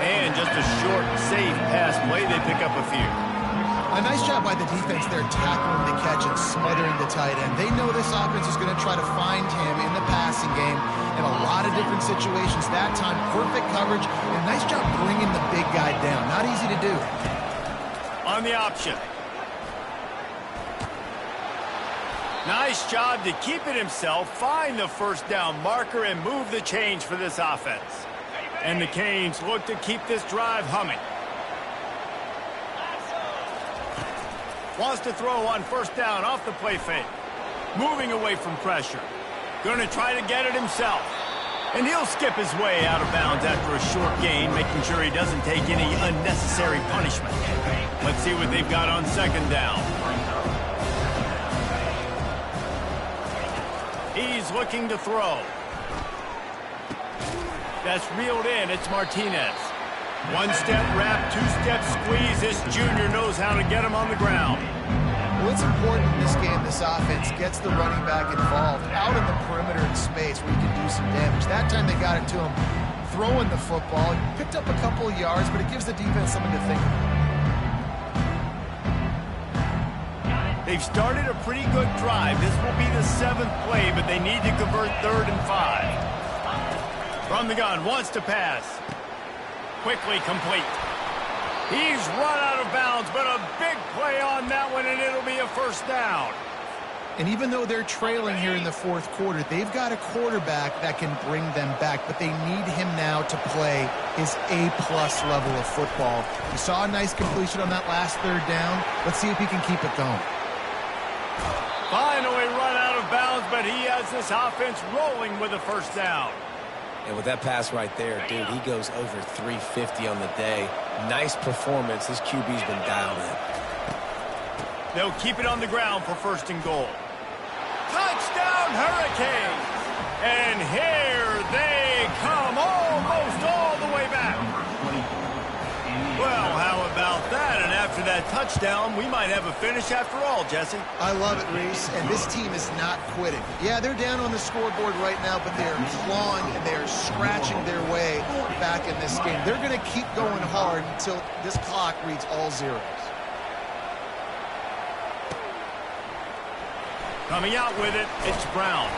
And just a short, safe pass play. They pick up a few. A nice job by the defense there, tackling the catch and smothering the tight end. They know this offense is going to try to find him in the passing game in a lot of different situations. That time, perfect coverage, and nice job bringing the big guy down. Not easy to do. On the option. Nice job to keep it himself, find the first down marker, and move the change for this offense. And the Canes look to keep this drive humming. Wants to throw on first down off the play fake. Moving away from pressure. Going to try to get it himself. And he'll skip his way out of bounds after a short gain, making sure he doesn't take any unnecessary punishment. Let's see what they've got on second down. He's looking to throw. That's reeled in. It's Martinez. One-step wrap, two-step squeeze. This junior knows how to get him on the ground. Well, it's important in this game this offense gets the running back involved out in the perimeter in space where you can do some damage. That time they got it to him throwing the football. He picked up a couple of yards, but it gives the defense something to think about. They've started a pretty good drive. This will be the 7th play, but they need to convert 3rd and 5. From the gun, wants to pass. Quickly complete. He's run out of bounds, but a big play on that one, and it'll be a first down. And even though they're trailing here in the 4th quarter, they've got a quarterback that can bring them back, but they need him now to play his A-plus level of football. We saw a nice completion on that last 3rd down. Let's see if he can keep it going. Finally run out of bounds, but he has this offense rolling with a first down. And with that pass right there, dude, he goes over 350 on the day. Nice performance. This QB's been dialed in. They'll keep it on the ground for 1st and goal. Touchdown, Hurricanes! And here they come, almost all the way back. Well, how about that? And after that touchdown, we might have a finish after all, Jesse. I love it, Reese, and this team is not quitting. Yeah, they're down on the scoreboard right now, but they are clawing and they are scratching their way back in this game. They're going to keep going hard until this clock reads all zeros. Coming out with it, it's Brown.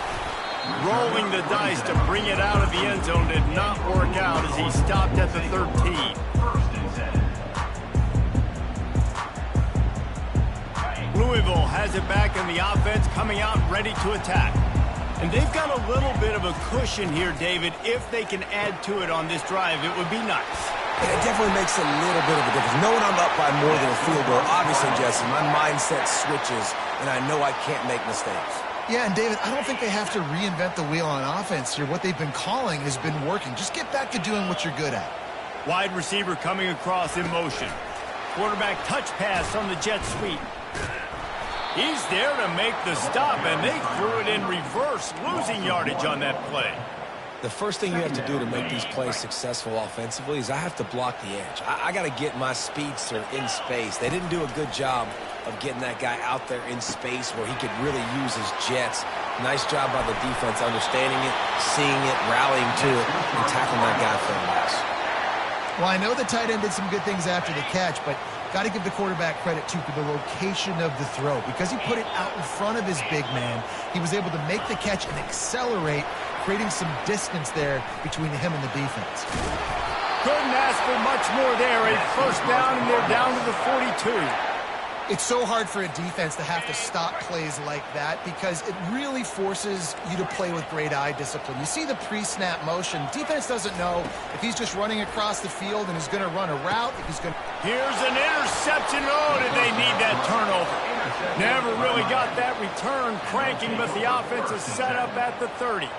Rolling the dice to bring it out of the end zone did not work out as he stopped at the 13. Louisville has it back in the offense, coming out ready to attack. And they've got a little bit of a cushion here, David. If they can add to it on this drive, it would be nice. It definitely makes a little bit of a difference. Knowing I'm up by more than a field goal, obviously, Jesse, my mindset switches, and I know I can't make mistakes. Yeah, and David, I don't think they have to reinvent the wheel on offense here. What they've been calling has been working. Just get back to doing what you're good at. Wide receiver coming across in motion. Quarterback touch pass on the jet sweep. He's there to make the stop, and they threw it in reverse, losing yardage on that play. The first thing you have to do to make these plays successful offensively is I have to block the edge. I got to get my speedster in space. They didn't do a good job of getting that guy out there in space where he could really use his jets. Nice job by the defense understanding it, seeing it, rallying to it, and tackling that guy for a loss. Well, I know the tight end did some good things after the catch, but got to give the quarterback credit, too, for the location of the throw. Because he put it out in front of his big man, he was able to make the catch and accelerate, creating some distance there between him and the defense. Couldn't ask for much more there. A first down, and they're down to the 42. It's so hard for a defense to have to stop plays like that because it really forces you to play with great eye discipline. You see the pre-snap motion. Defense doesn't know if he's just running across the field and he's going to run a route, if he's going to... Here's an interception. Oh, did they need that turnover? Never really got that return cranking, but the offense is set up at the 30.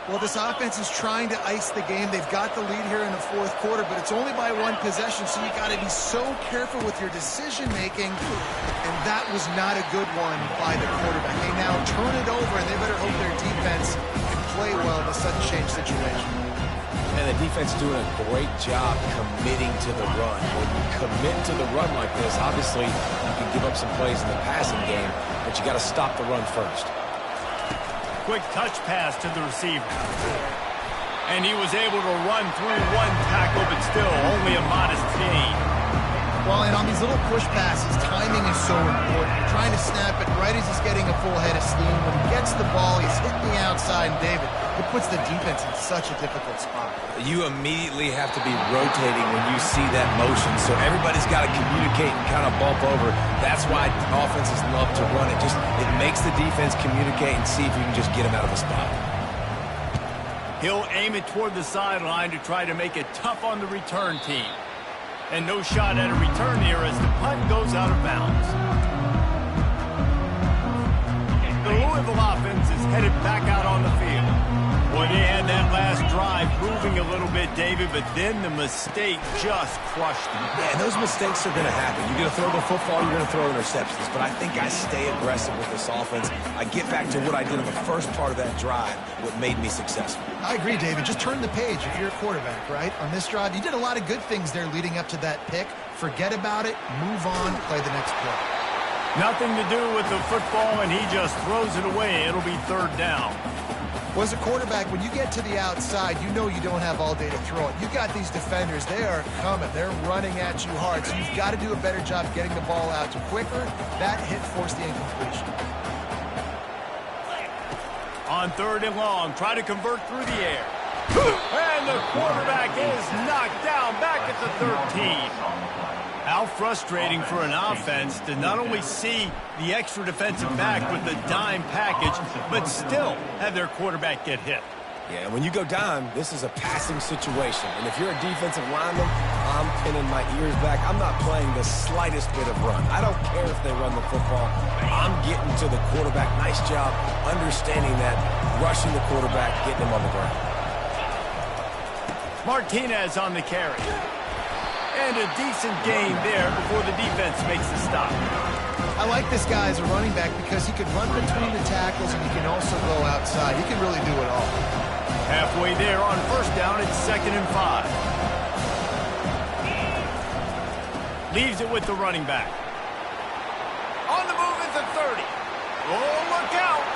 Well, this offense is trying to ice the game. They've got the lead here in the 4th quarter, but it's only by 1 possession, so you got to be so careful with your decision-making, and that was not a good one by the quarterback. They now turn it over, and they better hope their defense can play well in a sudden change situation. And the defense doing a great job committing to the run. When you commit to the run like this, obviously you can give up some plays in the passing game, but you got to stop the run first. Quick touch pass to the receiver. And he was able to run through 1 tackle, but still only a modest gain. Well, and on these little push passes, timing is so important. You're trying to snap it right as he's getting a full head of steam. When he gets the ball, he's hitting the outside, and David, it puts the defense in such a difficult spot. You immediately have to be rotating when you see that motion, so everybody's got to communicate and kind of bump over. That's why offenses love to run it. It makes the defense communicate and see if you can just get them out of the spot. He'll aim it toward the sideline to try to make it tough on the return team. And no shot at a return here as the punt goes out of bounds. The Louisville offense is headed back out on the field. Boy, they had that last drive moving a little bit, David, but then the mistake just crushed them. Yeah, and those mistakes are going to happen. You're going to throw the football, you're going to throw interceptions. But I think I stay aggressive with this offense. I get back to what I did in the first part of that drive, what made me successful. I agree, David. Just turn the page if you're a quarterback, right? On this drive, you did a lot of good things there leading up to that pick. Forget about it, move on, play the next play. Nothing to do with the football, and he just throws it away. It'll be third down. Well, as a quarterback, when you get to the outside, you know you don't have all day to throw it. You got these defenders. They are coming. They're running at you hard, so you've got to do a better job getting the ball out to quicker. That hit forced the incompletion. On third and long, try to convert through the air. And the quarterback is knocked down back at the 13. How frustrating for an offense to not only see the extra defensive back with the dime package, but still have their quarterback get hit. Yeah, when you go dime, this is a passing situation. And if you're a defensive lineman, I'm pinning my ears back. I'm not playing the slightest bit of run. I don't care if they run the football. I'm getting to the quarterback. Nice job understanding that, rushing the quarterback, getting him on the ground. Martinez on the carry. And a decent gain there before the defense makes the stop. I like this guy as a running back because he can run between the tackles and he can also go outside. He can really do it all. Halfway there on first down, it's 2nd and 5. Leaves it with the running back. On the move at the 30. Oh, look out!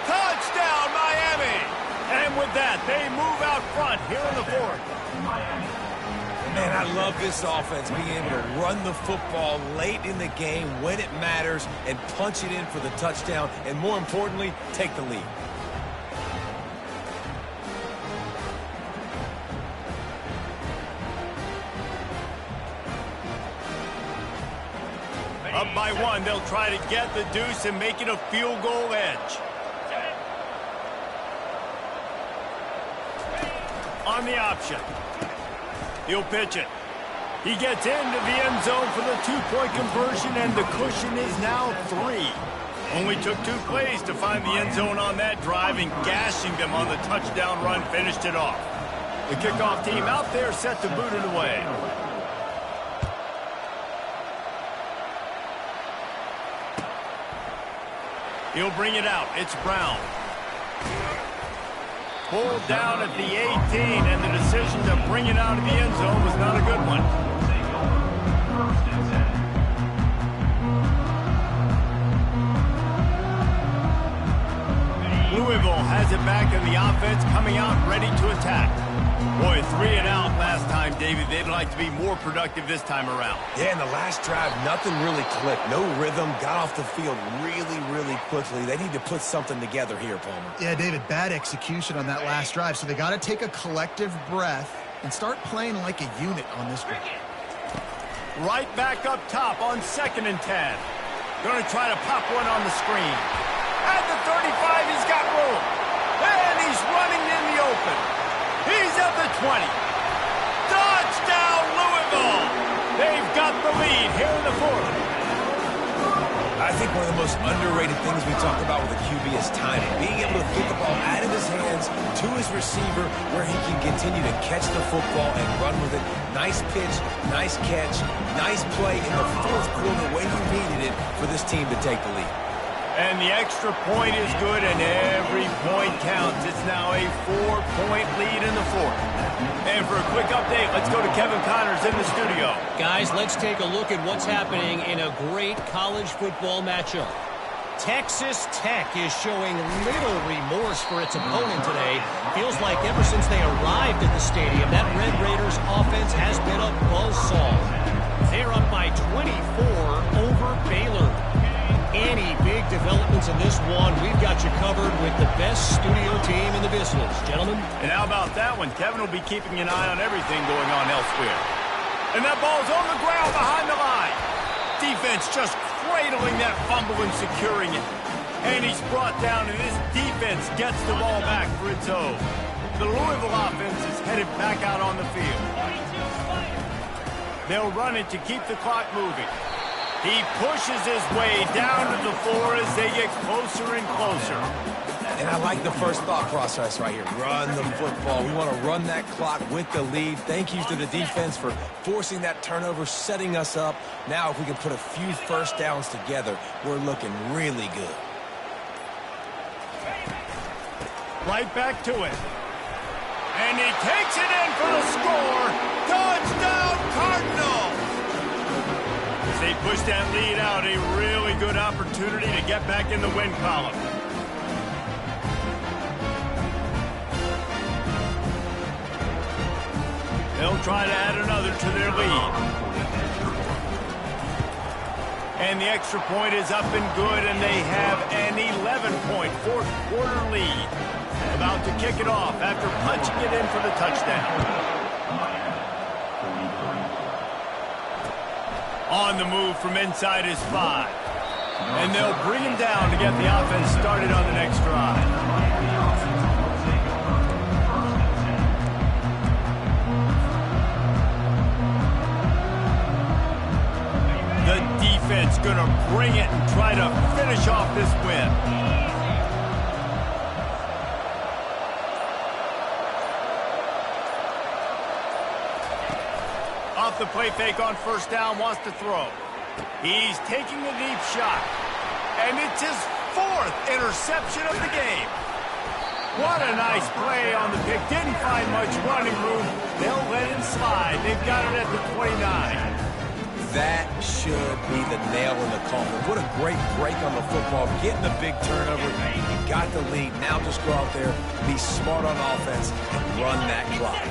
Touchdown, Miami! And with that, they move out front here in the 4th. Man, I love this offense, being able to run the football late in the game when it matters and punch it in for the touchdown, and more importantly, take the lead. Up by 1, they'll try to get the deuce and make it a field goal edge. On the option. He'll pitch it. He gets into the end zone for the 2-point conversion, and the cushion is now 3. Only took 2 plays to find the end zone on that drive, and gashing them on the touchdown run finished it off. The kickoff team out there set to boot it away. He'll bring it out. It's Brown. Pulled down at the 18, and the decision to bring it out of the end zone was not a good one. Louisville has it back in the offense, coming out ready to attack. Boy, 3 and out last time, David. They'd like to be more productive this time around. Yeah, in the last drive, nothing really clicked. No rhythm, got off the field really quickly. They need to put something together here, Palmer. Yeah, David, bad execution on that last drive, so they got to take a collective breath and start playing like a unit on this drive. Right back up top on 2nd and 10. Going to try to pop one on the screen. At the 35, he's got room. And he's running in the open. He's at the 20. Touchdown, Louisville! They've got the lead here in the 4th. I think one of the most underrated things we talk about with a QB is timing. Being able to get the ball out of his hands to his receiver where he can continue to catch the football and run with it. Nice pitch, nice catch, nice play in the 4th quarter when you needed it for this team to take the lead. And the extra point is good, and every point counts. It's now a 4-point lead in the 4th. And for a quick update, let's go to Kevin Connors in the studio. Guys, let's take a look at what's happening in a great college football matchup. Texas Tech is showing little remorse for its opponent today. Feels like ever since they arrived at the stadium, that Red Raiders offense has been a buzzsaw. They're up by 24 over Baylor. Any big developments in this one, we've got you covered with the best studio team in the business. Gentlemen? And how about that one? Kevin will be keeping an eye on everything going on elsewhere. And that ball's on the ground behind the line. Defense just cradling that fumble and securing it. And he's brought down, and this defense defense gets the ball back for its own. The Louisville offense is headed back out on the field. They'll run it to keep the clock moving. He pushes his way down to the floor as they get closer and closer. And I like the first thought process right here. Run the football. We want to run that clock with the lead. Thank you to the defense for forcing that turnover, setting us up. Now if we can put a few first downs together, we're looking really good. Right back to it. And he takes it in for the score. Touchdown, Cardinals! As they push that lead out, a really good opportunity to get back in the win column. They'll try to add another to their lead. And the extra point is up and good, and they have an 11-point fourth-quarter lead. About to kick it off after punching it in for the touchdown. On the move from inside his 5. And they'll bring him down to get the offense started on the next drive. The defense going to bring it and try to finish off this win. Off the play fake on first down, wants to throw. He's taking a deep shot. And it's his 4th interception of the game. What a nice play on the pick. Didn't find much running room. They'll let him slide. They've got it at the 29. That should be the nail in the coffin. What a great break on the football. Getting the big turnover. You got the lead. Now just go out there, be smart on offense, and run that clock.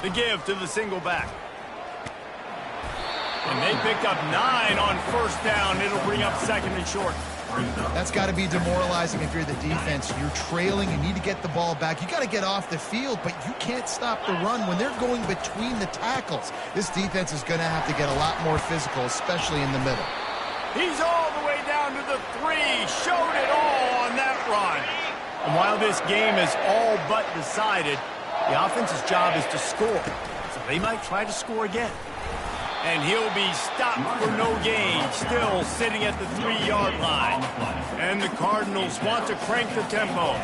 The give to the single back. And they pick up 9 on first down. It'll bring up 2nd and short. That's got to be demoralizing if you're the defense. You're trailing. You need to get the ball back. You got to get off the field, but you can't stop the run when they're going between the tackles. This defense is going to have to get a lot more physical, especially in the middle. He's all the way down to the 3. Showed it all on that run. And while this game is all but decided, the offense's job is to score. So they might try to score again. And he'll be stopped for no gain, still sitting at the 3-yard line. And the Cardinals want to crank the tempo.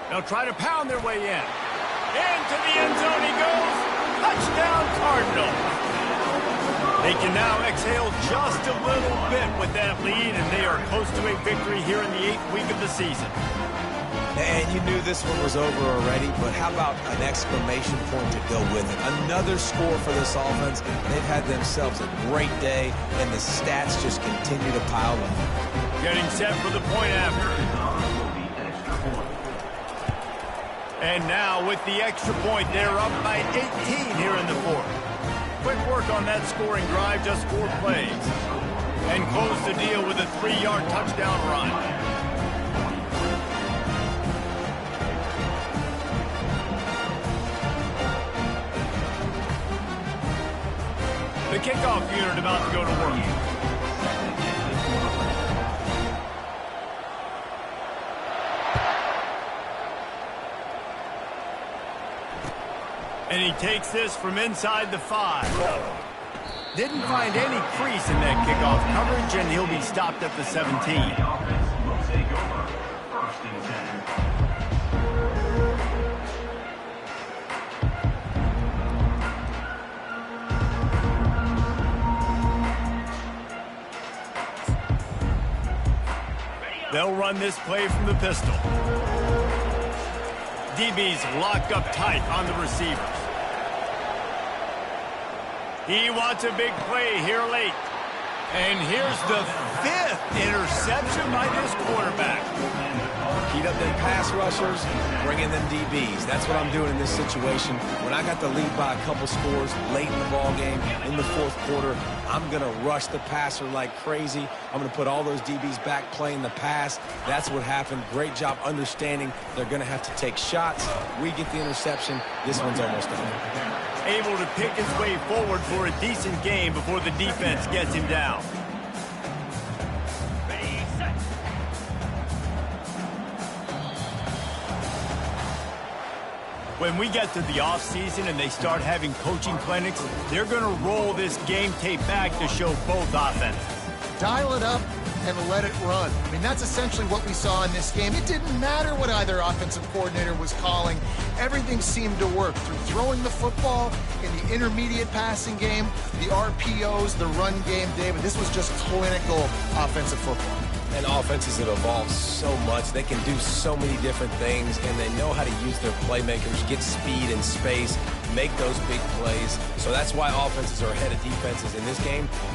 They'll try to pound their way in. Into the end zone he goes. Touchdown, Cardinals. They can now exhale just a little bit with that lead, and they are close to a victory here in the 8th week of the season. And you knew this one was over already, but how about an exclamation point to go with it? Another score for this offense. They've had themselves a great day, and the stats just continue to pile up. Getting set for the point after. And now with the extra point, they're up by 18 here in the 4th. Quick work on that scoring drive, just 4 plays. And close the deal with a 3-yard touchdown run. The kickoff unit about to go to work. And he takes this from inside the 5. Didn't find any crease in that kickoff coverage, and he'll be stopped at the 17. They'll run this play from the pistol. DB's locked up tight on the receivers. He wants a big play here late. And here's the 5th interception by this quarterback. Heat up them pass rushers, bring in them DBs. That's what I'm doing in this situation. When I got the lead by a couple scores late in the ball game, in the 4th quarter, I'm going to rush the passer like crazy. I'm going to put all those DBs back playing the pass. That's what happened. Great job understanding they're going to have to take shots. We get the interception. This one's almost done. Able to pick his way forward for a decent game before the defense gets him down. When we get to the offseason and they start having coaching clinics, they're going to roll this game tape back to show both offenses. Dial it up and let it run. I mean, that's essentially what we saw in this game. It didn't matter what either offensive coordinator was calling. Everything seemed to work through throwing the football in the intermediate passing game, the RPOs, the run game, David. This was just clinical offensive football. And offenses have evolved so much. They can do so many different things, and they know how to use their playmakers, get speed and space, make those big plays. So that's why offenses are ahead of defenses in this game.